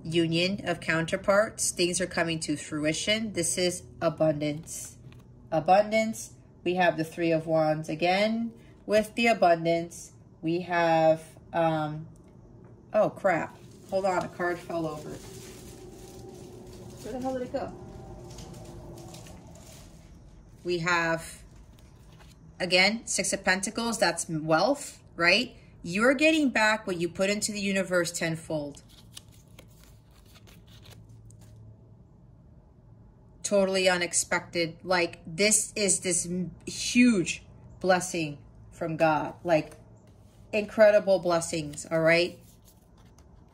union of counterparts. Things are coming to fruition. This is abundance. Abundance. We have the Three of Wands again with the abundance. We have... oh crap, hold on, a card fell over. Where the hell did it go? We have, again, Six of Pentacles. That's wealth, right? You're getting back what you put into the universe tenfold. Totally unexpected. Like, this is this huge blessing from God. Like, incredible blessings, all right?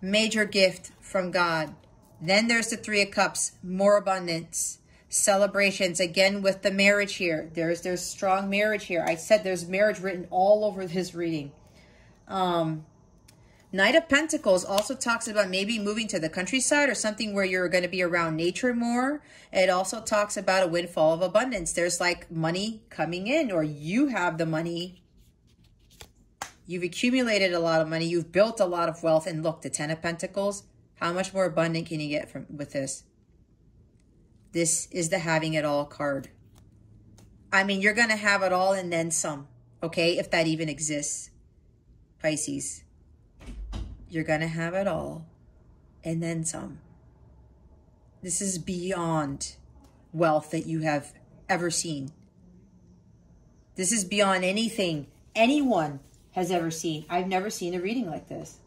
Major gift from God. Then there's the Three of Cups, more abundance, celebrations, again with the marriage here. There's strong marriage here. I said there's marriage written all over this reading. Knight of Pentacles also talks about maybe moving to the countryside or something where you're going to be around nature more. It also talks about a windfall of abundance. There's like money coming in, or you have the money. You've accumulated a lot of money. You've built a lot of wealth. And look, the Ten of Pentacles, how much more abundant can you get with this? This is the having it all card. I mean, you're going to have it all and then some, okay? If that even exists, Pisces. You're going to have it all and then some. This is beyond wealth that you have ever seen. This is beyond anything anyone has ever seen. I've never seen a reading like this.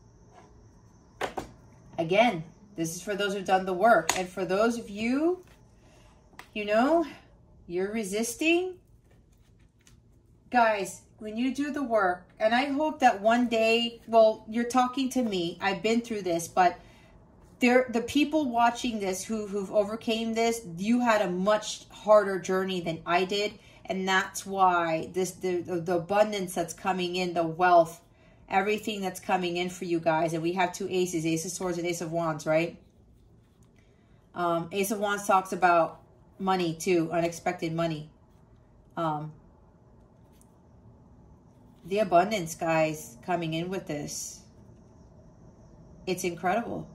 Again, this is for those who've done the work. And for those of you, you know, you're resisting. Guys, when you do the work, and I hope that one day, well, you're talking to me. I've been through this, but the people watching this who've overcame this, you had a much harder journey than I did. And that's why the abundance that's coming in, the wealth, everything that's coming in for you guys. And we have two aces, Ace of Swords and Ace of Wands, right? Ace of Wands talks about money too, unexpected money. The abundance, guys, coming in with this. It's incredible.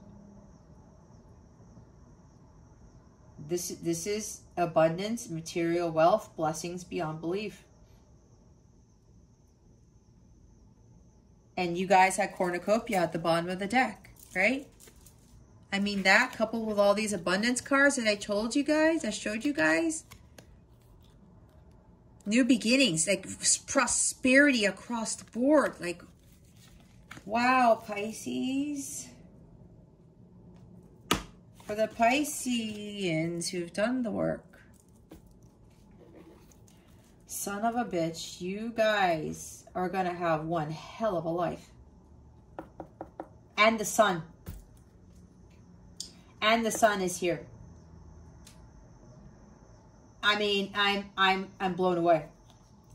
This is abundance, material wealth, blessings beyond belief. And you guys had cornucopia at the bottom of the deck, right? I mean, that coupled with all these abundance cards that I told you guys, I showed you guys. New beginnings, like prosperity across the board. Like, wow, Pisces. For the Pisceans who've done the work. Son of a bitch, you guys are going to have one hell of a life. And the sun. And the sun is here. I mean, I'm blown away.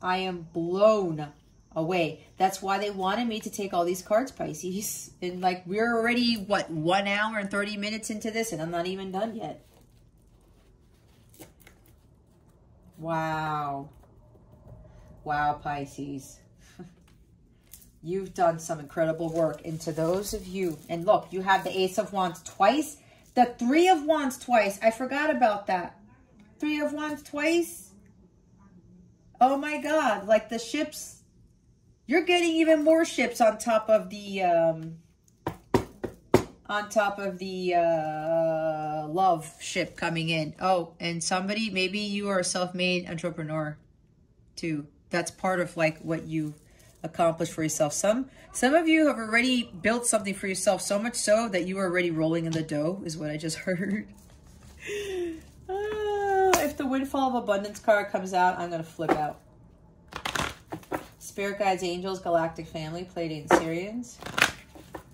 I am blown away. That's why they wanted me to take all these cards, Pisces. And like, we're already, what, 1 hour and 30 minutes into this, and I'm not even done yet. Wow. Wow, Pisces. You've done some incredible work. And to those of you, and look, you have the Ace of Wands twice, the Three of Wands twice. I forgot about that. Three of Wands twice. Oh my God, like the ships, you're getting even more ships on top of the love ship coming in. Oh, and somebody, maybe you are a self-made entrepreneur too. That's part of like what you accomplished for yourself. Some of you have already built something for yourself, so much so that you are already rolling in the dough, is what I just heard. If the Windfall of Abundance card comes out, I'm going to flip out. Spirit guides, angels, galactic family, Pleiadian Syrians.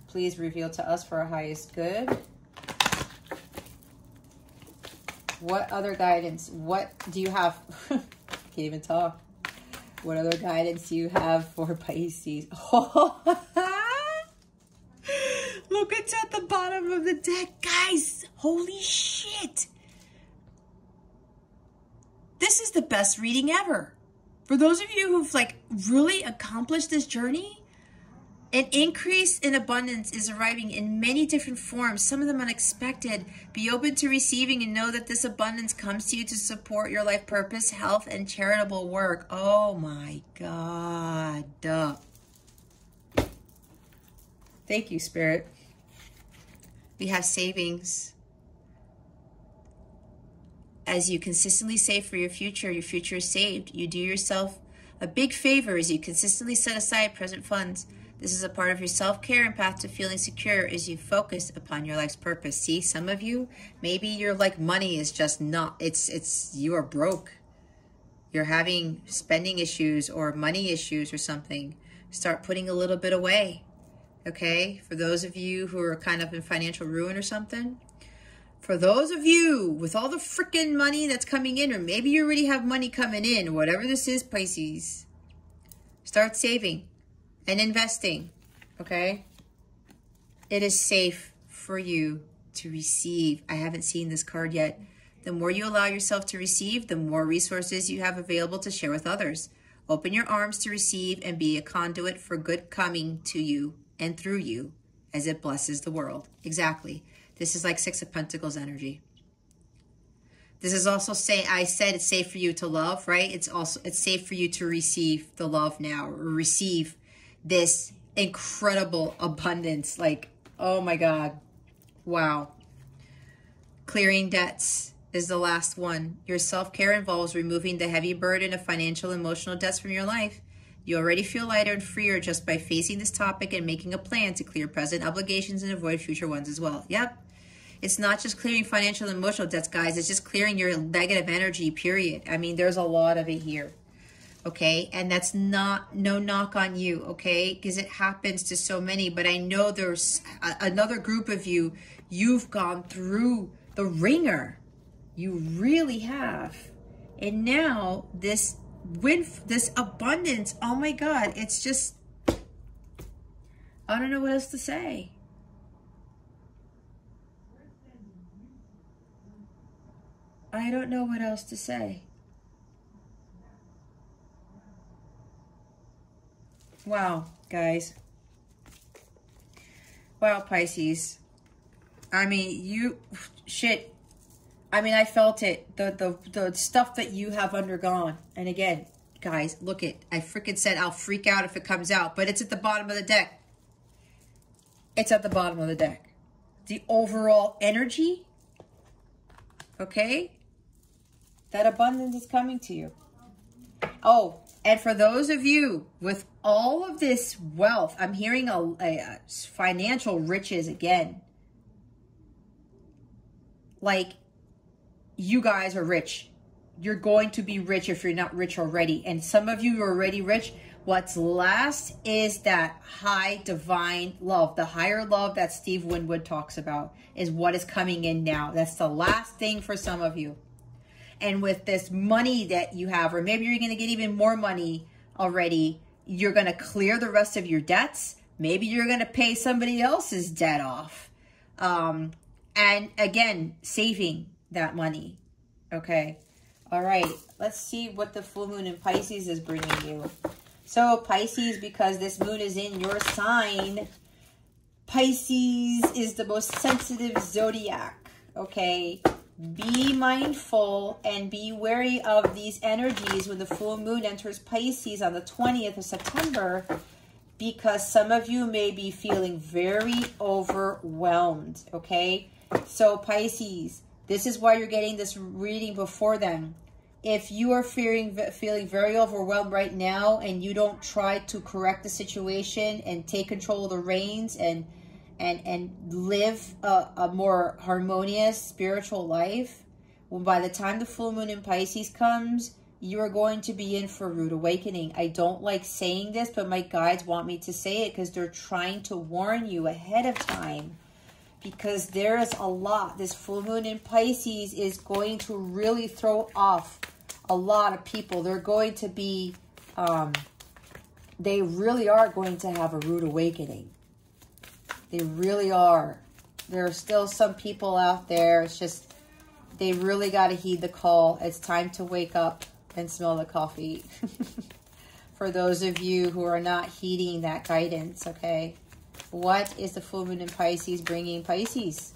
Please reveal to us for our highest good. What other guidance? What do you have? Can't even talk. What other guidance do you have for Pisces? Oh, look, it's at the bottom of the deck, guys. Holy shit. This is the best reading ever. For those of you who've like really accomplished this journey, an increase in abundance is arriving in many different forms, some of them unexpected. Be open to receiving and know that this abundance comes to you to support your life purpose, health, and charitable work. Oh my God. Thank you, Spirit. We have savings. as you consistently save for your future is saved. You do yourself a big favor as you consistently set aside present funds. This is a part of your self-care and path to feeling secure as you focus upon your life's purpose. See, some of you, maybe your like money is just not, you are broke. You're having spending issues or money issues or something. Start putting a little bit away, okay? For those of you who are kind of in financial ruin or something. For those of you with all the freaking money that's coming in, or maybe you already have money coming in, whatever this is, Pisces, start saving and investing, okay? It is safe for you to receive. I haven't seen this card yet. The more you allow yourself to receive, the more resources you have available to share with others. Open your arms to receive and be a conduit for good coming to you and through you as it blesses the world. Exactly. This is like Six of Pentacles energy. This is also I said it's safe for you to love, right? It's safe for you to receive the love now, or receive this incredible abundance. Like, oh my God. Wow. Clearing debts is the last one. Your self-care involves removing the heavy burden of financial and emotional debts from your life. You already feel lighter and freer just by facing this topic and making a plan to clear present obligations and avoid future ones as well. Yep. It's not just clearing financial and emotional debts, guys. It's just clearing your negative energy, period. I mean, there's a lot of it here. Okay? And that's no knock on you, okay? Because it happens to so many. But I know there's another group of you, you've gone through the ringer. You really have. And now this abundance, oh my God, it's just, I don't know what else to say. I don't know what else to say. Wow, guys. Wow, Pisces. I mean, I mean, I felt it. The stuff that you have undergone. And again, guys, look it. I freaking said I'll freak out if it comes out. But it's at the bottom of the deck. It's at the bottom of the deck. The overall energy. Okay? That abundance is coming to you. Oh, and for those of you with all of this wealth, I'm hearing a financial riches again. Like, you guys are rich. You're going to be rich if you're not rich already. And some of you are already rich. What's last is that high divine love. The higher love that Steve Winwood talks about is what is coming in now. That's the last thing for some of you. And with this money that you have, or maybe you're going to get even more money already, you're going to clear the rest of your debts. Maybe you're going to pay somebody else's debt off. And again, saving that money. Okay. All right. Let's see what the full moon in Pisces is bringing you. So Pisces, because this moon is in your sign, Pisces is the most sensitive zodiac. Okay. Be mindful and be wary of these energies when the full moon enters Pisces on the 20th of September, because some of you may be feeling very overwhelmed, okay? So Pisces, this is why you're getting this reading before then. If you are feeling very overwhelmed right now and you don't try to correct the situation and take control of the reins and live a more harmonious spiritual life, well, by the time the full moon in Pisces comes, you are going to be in for a rude awakening. I don't like saying this, but my guides want me to say it because they're trying to warn you ahead of time. Because there is a lot. This full moon in Pisces is going to really throw off a lot of people. They're going to be, they really are going to have a rude awakening. They really are. There are still some people out there. It's just, they really got to heed the call. It's time to wake up and smell the coffee. For those of you who are not heeding that guidance, okay? What is the full moon in Pisces bringing Pisces?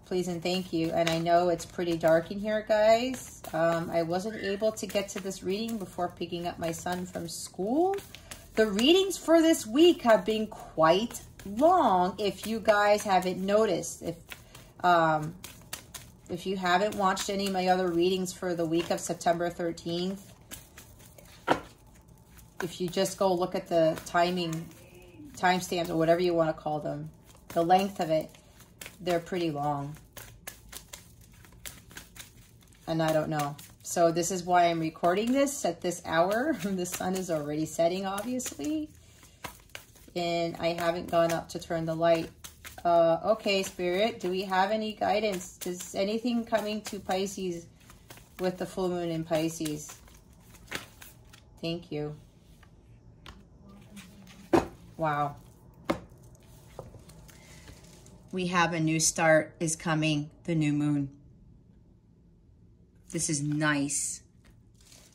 Please and thank you. And I know it's pretty dark in here, guys. I wasn't able to get to this reading before picking up my son from school. The readings for this week have been quite long, if you guys haven't noticed. If you haven't watched any of my other readings for the week of September 13th, if you just go look at the timestamps or whatever you want to call them, the length of it, they're pretty long. And I don't know. So this is why I'm recording this at this hour. The sun is already setting, obviously. And I haven't gone up to turn the light. Okay, Spirit, do we have any guidance? Is anything coming to Pisces with the full moon in Pisces? Thank you. Wow. We have a new start is coming, the new moon. This is nice.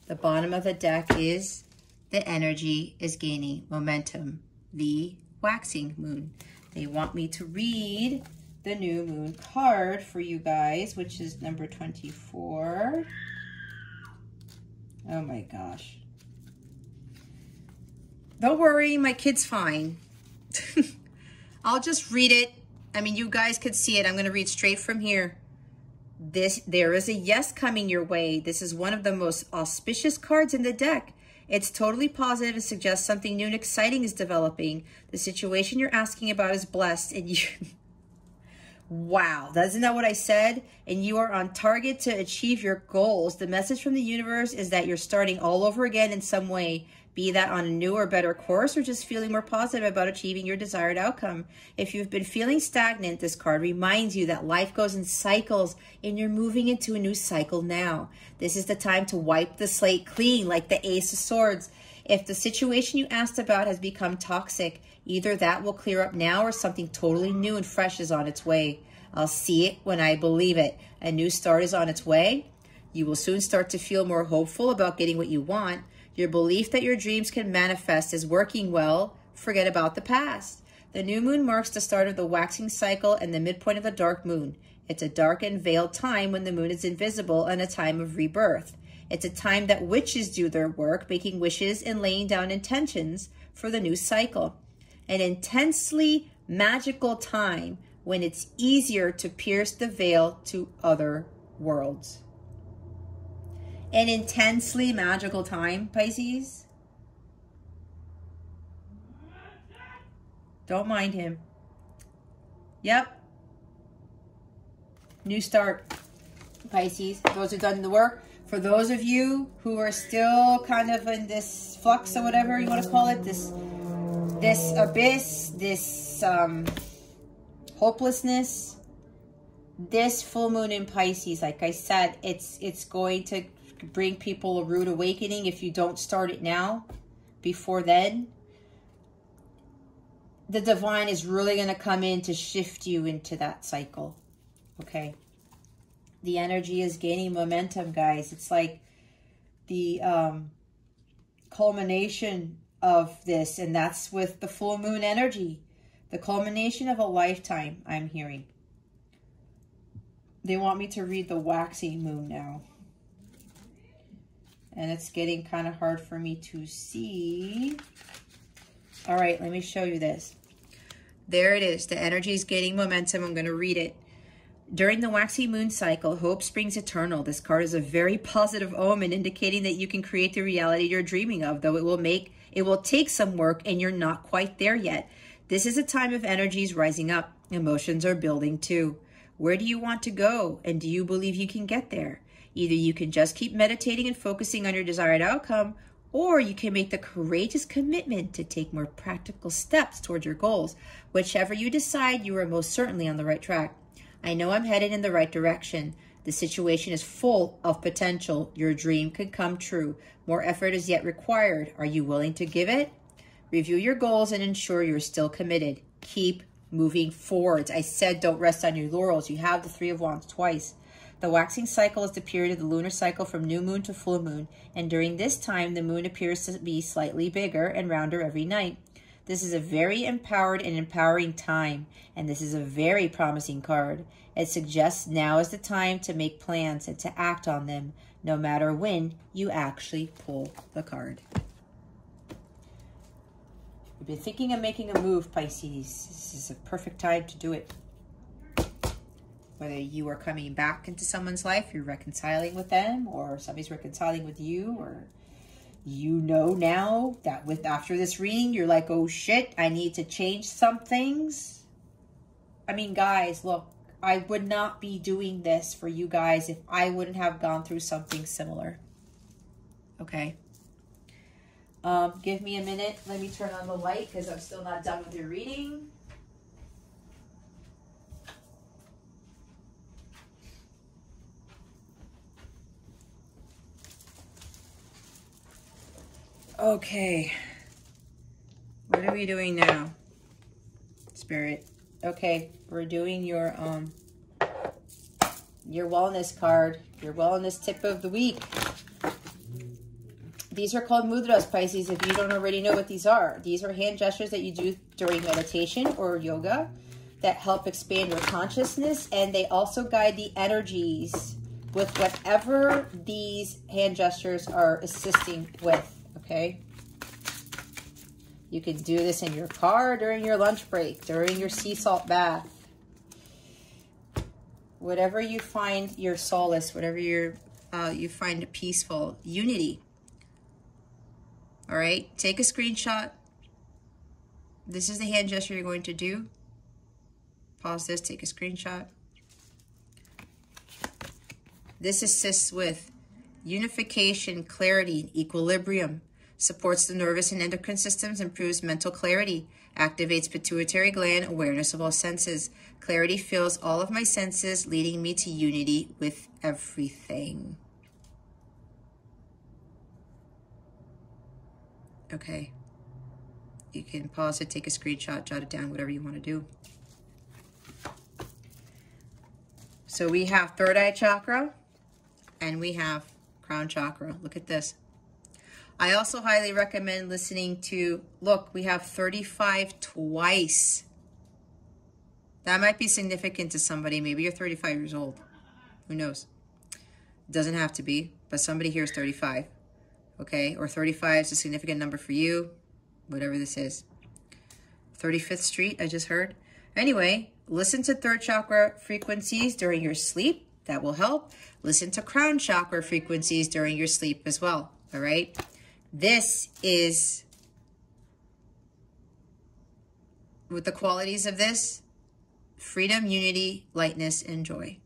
The bottom of the deck is the energy is gaining momentum, the waxing moon. They want me to read the new moon card for you guys, which is number 24. Oh my gosh. Don't worry, my kid's fine. I'll just read it. I mean, you guys could see it. I'm going to read straight from here. There is a yes coming your way. This is one of the most auspicious cards in the deck. It's totally positive and suggests something new and exciting is developing. The situation you're asking about is blessed and you... Wow, isn't that what I said? And you are on target to achieve your goals. The message from the universe is that you're starting all over again in some way, be that on a new or better course or just feeling more positive about achieving your desired outcome. If you've been feeling stagnant, this card reminds you that life goes in cycles and you're moving into a new cycle now. This is the time to wipe the slate clean like the Ace of Swords. If the situation you asked about has become toxic, either that will clear up now or something totally new and fresh is on its way. I'll see it when I believe it. A new start is on its way. You will soon start to feel more hopeful about getting what you want. Your belief that your dreams can manifest is working well. Forget about the past. The new moon marks the start of the waxing cycle and the midpoint of the dark moon. It's a dark and veiled time when the moon is invisible and a time of rebirth. It's a time that witches do their work, making wishes and laying down intentions for the new cycle. An intensely magical time when it's easier to pierce the veil to other worlds. An intensely magical time, Pisces. Don't mind him. Yep. New start, Pisces. Those who've done the work. For those of you who are still kind of in this flux or whatever you want to call it, this abyss, this hopelessness, this full moon in Pisces, like I said, it's going to bring people a rude awakening if you don't start it now. Before then, the divine is really going to come in to shift you into that cycle. Okay. The energy is gaining momentum, guys. It's like the culmination of this, and that's with the full moon energy. The culmination of a lifetime, I'm hearing. They want me to read the waxing moon now. And it's getting kind of hard for me to see. All right, let me show you this. There it is. The energy is gaining momentum. I'm going to read it. During the waxing moon cycle, hope springs eternal. This card is a very positive omen, indicating that you can create the reality you're dreaming of, though it will take some work and you're not quite there yet. This is a time of energies rising up. Emotions are building too. Where do you want to go? And do you believe you can get there? Either you can just keep meditating and focusing on your desired outcome, or you can make the courageous commitment to take more practical steps towards your goals. Whichever you decide, you are most certainly on the right track. I know I'm headed in the right direction. The situation is full of potential. Your dream could come true. More effort is yet required. Are you willing to give it? Review your goals and ensure you're still committed. Keep moving forwards. I said don't rest on your laurels. You have the Three of Wands twice. The waxing cycle is the period of the lunar cycle from new moon to full moon, and during this time, the moon appears to be slightly bigger and rounder every night. This is a very empowered and empowering time, and this is a very promising card. It suggests now is the time to make plans and to act on them, no matter when you actually pull the card. You've been thinking of making a move, Pisces. This is a perfect time to do it. Whether you are coming back into someone's life, you're reconciling with them, or somebody's reconciling with you, or you know now that after this reading, you're like, oh shit, I need to change some things. I mean, guys, look, I would not be doing this for you guys if I wouldn't have gone through something similar. Okay. Give me a minute. Let me turn on the light because I'm still not done with your reading. Okay. What are we doing now? Spirit. Okay, we're doing your wellness card, your wellness tip of the week. These are called mudras, Pisces, if you don't already know what these are. These are hand gestures that you do during meditation or yoga that help expand your consciousness, and they also guide the energies with whatever these hand gestures are assisting with, okay? You can do this in your car, during your lunch break, during your sea salt bath. Whatever you find your solace, whatever you find peaceful, unity. All right, take a screenshot. This is the hand gesture you're going to do. Pause this, take a screenshot. This assists with unification, clarity, and equilibrium. Supports the nervous and endocrine systems, improves mental clarity, activates pituitary gland, awareness of all senses. Clarity fills all of my senses, leading me to unity with everything. Okay. You can pause it, take a screenshot, jot it down, whatever you want to do. So we have third eye chakra and we have crown chakra. Look at this. I also highly recommend listening to, look, we have 35 twice. That might be significant to somebody. Maybe you're 35 years old. Who knows? It doesn't have to be, but somebody here is 35. Okay, or 35 is a significant number for you, whatever this is. 35th Street, I just heard. Anyway, listen to third chakra frequencies during your sleep. That will help. Listen to crown chakra frequencies during your sleep as well, all right? This is, with the qualities of this, freedom, unity, lightness, and joy.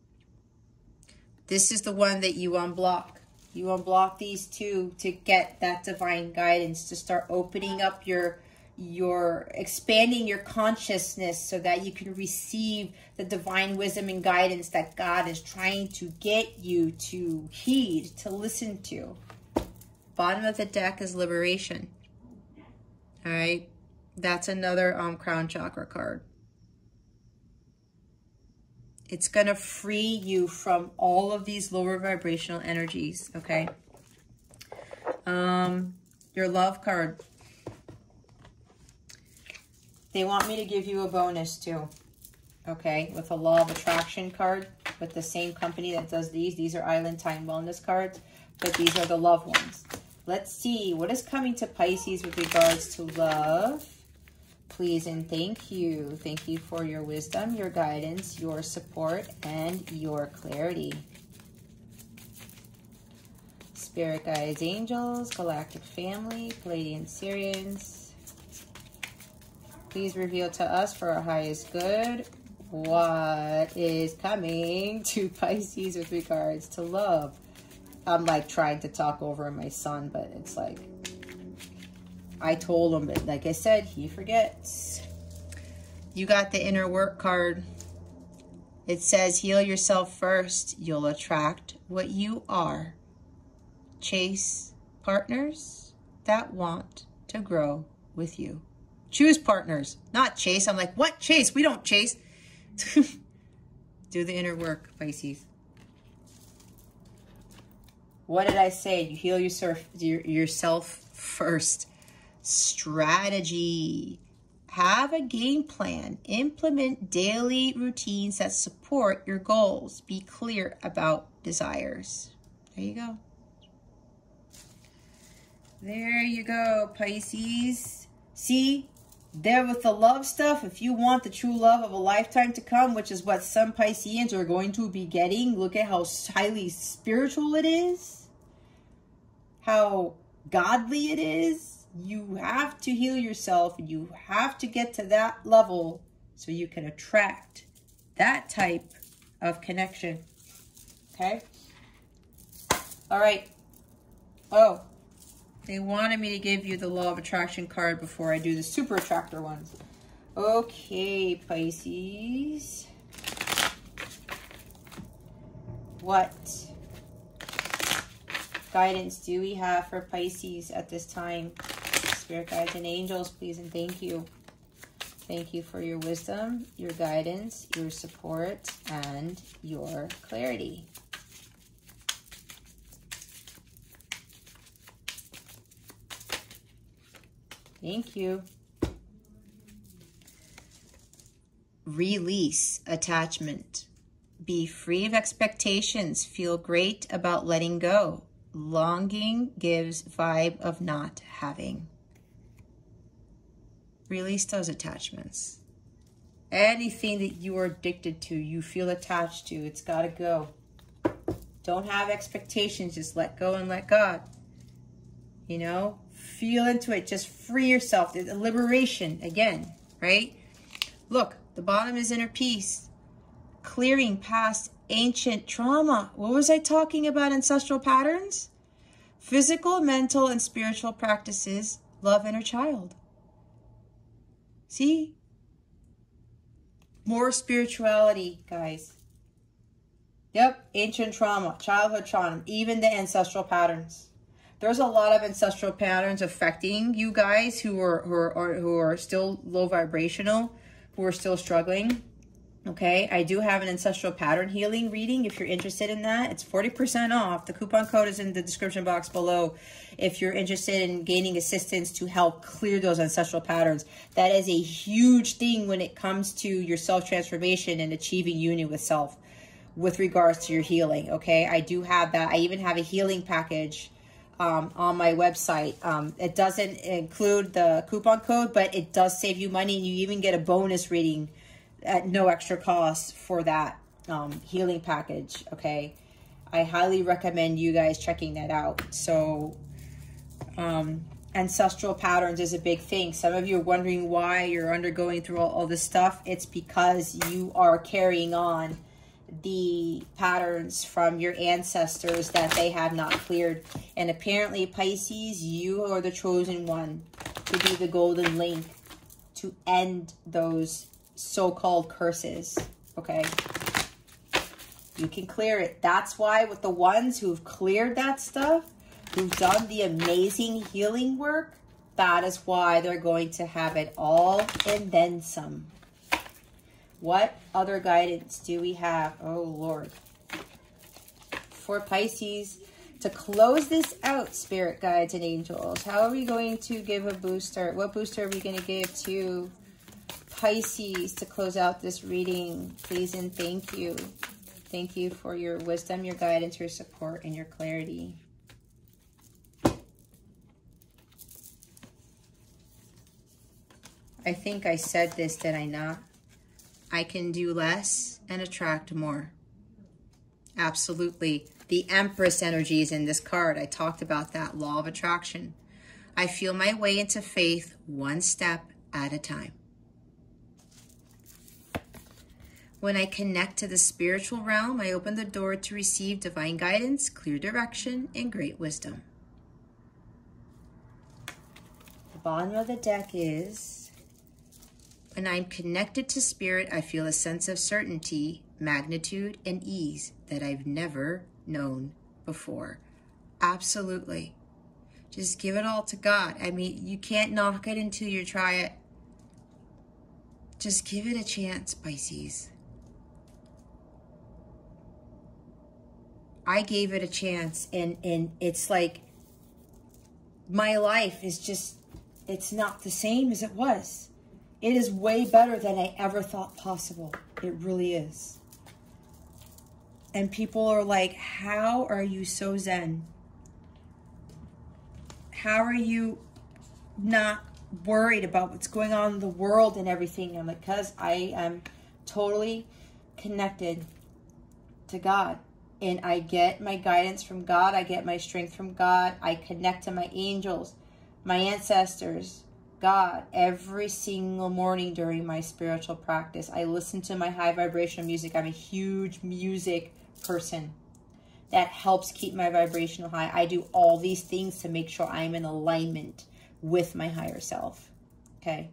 This is the one that you unblock. You unblock these two to get that divine guidance, to start opening up your expanding your consciousness so that you can receive the divine wisdom and guidance that God is trying to get you to heed, to listen to. Bottom of the deck is liberation. All right. That's another crown chakra card. It's going to free you from all of these lower vibrational energies, okay? Your love card. They want me to give you a bonus too, okay? With a law of attraction card with the same company that does these. These are Island Time Wellness cards, but these are the love ones. Let's see what is coming to Pisces with regards to love. Please and thank you. Thank you for your wisdom, your guidance, your support, and your clarity. Spirit guides, angels, galactic family, Palladian Syrians. Please reveal to us for our highest good what is coming to Pisces with regards to love. I'm like trying to talk over my son, but it's like, I told him, but like I said, he forgets. You got the inner work card. It says, heal yourself first. You'll attract what you are. Chase partners that want to grow with you. Choose partners, not chase. I'm like, what? Chase? We don't chase. Do the inner work, Pisces. What did I say? You heal yourself first. Strategy. Have a game plan. Implement daily routines that support your goals. Be clear about desires. There you go. There you go, Pisces. See, there with the love stuff, if you want the true love of a lifetime to come, which is what some Pisceans are going to be getting, look at how highly spiritual it is, how godly it is. You have to heal yourself, and you have to get to that level so you can attract that type of connection. Okay? All right. Oh, they wanted me to give you the law of attraction card before I do the super attractor ones. Okay, Pisces. What guidance do we have for Pisces at this time? Spirit guides and angels, please and thank you. Thank you for your wisdom, your guidance, your support, and your clarity. Thank you. Release attachment. Be free of expectations. Feel great about letting go. Longing gives vibe of not having. Release those attachments. Anything that you are addicted to, you feel attached to, it's got to go. Don't have expectations. Just let go and let God. You know, feel into it. Just free yourself. There's a liberation again, right? Look, the bottom is inner peace. Clearing past ancient trauma. What was I talking about? Ancestral patterns? Physical, mental, and spiritual practices. Love inner child. See? More spirituality, guys. Yep, ancient trauma, childhood trauma, even the ancestral patterns. There's a lot of ancestral patterns affecting you guys who are still low vibrational, who are still struggling. Okay, I do have an ancestral pattern healing reading. If you're interested in that, it's 40% off. The coupon code is in the description box below. If you're interested in gaining assistance to help clear those ancestral patterns, that is a huge thing when it comes to your self-transformation and achieving union with self with regards to your healing. Okay, I do have that. I even have a healing package on my website. It doesn't include the coupon code, but it does save you money, and you even get a bonus reading at no extra cost for that healing package. Okay, I highly recommend you guys checking that out. So ancestral patterns is a big thing. Some of you are wondering why you're undergoing through all this stuff. It's because you are carrying on the patterns from your ancestors that they have not cleared. And apparently, Pisces, you are the chosen one to be the golden link to end those so-called curses. Okay, you can clear it. That's why with the ones who've cleared that stuff, who've done the amazing healing work, that is why they're going to have it all and then some. What other guidance do we have? Oh Lord, for Pisces to close this out, spirit guides and angels, how are we going to give a booster? What booster are we going to give to Pisces to close out this reading? Please and thank you. Thank you for your wisdom, your guidance, your support, and your clarity. I think I said this, did I not? I can do less and attract more. Absolutely. The Empress energy is in this card. I talked about that law of attraction. I feel my way into faith one step at a time. When I connect to the spiritual realm, I open the door to receive divine guidance, clear direction, and great wisdom. The bottom of the deck is, when I'm connected to spirit, I feel a sense of certainty, magnitude, and ease that I've never known before. Absolutely. Just give it all to God. I mean, you can't knock it until you try it. Just give it a chance, Pisces. I gave it a chance, and it's like my life is just, it's not the same as it was. It is way better than I ever thought possible. It really is. And people are like, how are you so zen? How are you not worried about what's going on in the world and everything. I'm like, because I am totally connected to God. And I get my guidance from God. I get my strength from God. I connect to my angels, my ancestors, God, every single morning during my spiritual practice. I listen to my high vibrational music. I'm a huge music person. That helps keep my vibrational high. I do all these things to make sure I'm in alignment with my higher self. Okay?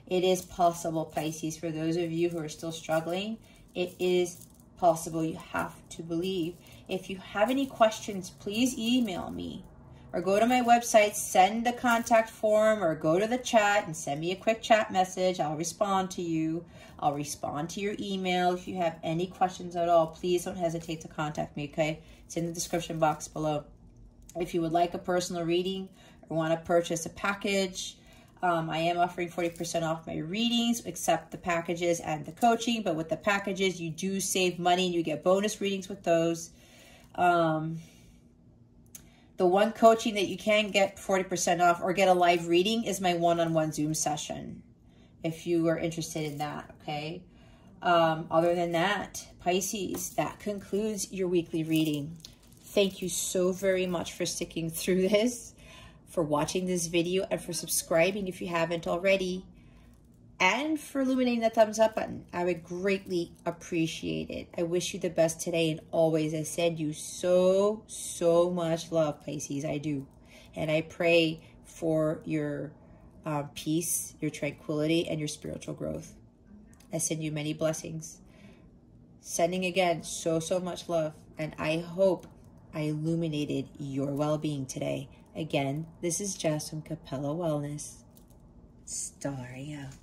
It is possible, Pisces. For those of you who are still struggling, it is possible. You have to believe. If you have any questions, please email me or go to my website, send the contact form, or go to the chat and send me a quick chat message. I'll respond to you. I'll respond to your email. If you have any questions at all, please don't hesitate to contact me, okay? It's in the description box below. If you would like a personal reading or want to purchase a package, I am offering 40% off my readings, except the packages and the coaching. But with the packages, you do save money and you get bonus readings with those. The one coaching that you can get 40% off or get a live reading is my one-on-one Zoom session, if you are interested in that, okay? Other than that, Pisces, that concludes your weekly reading. Thank you so very much for sticking through this, for watching this video, and for subscribing if you haven't already, and for illuminating the thumbs up button. I would greatly appreciate it. I wish you the best today and always. I send you so, so much love, Pisces. I do. And I pray for your peace, your tranquility, and your spiritual growth. I send you many blessings. Sending again so, so much love. And I hope I illuminated your well-being today. Again, this is Jess from Capella Wellness. Starry out.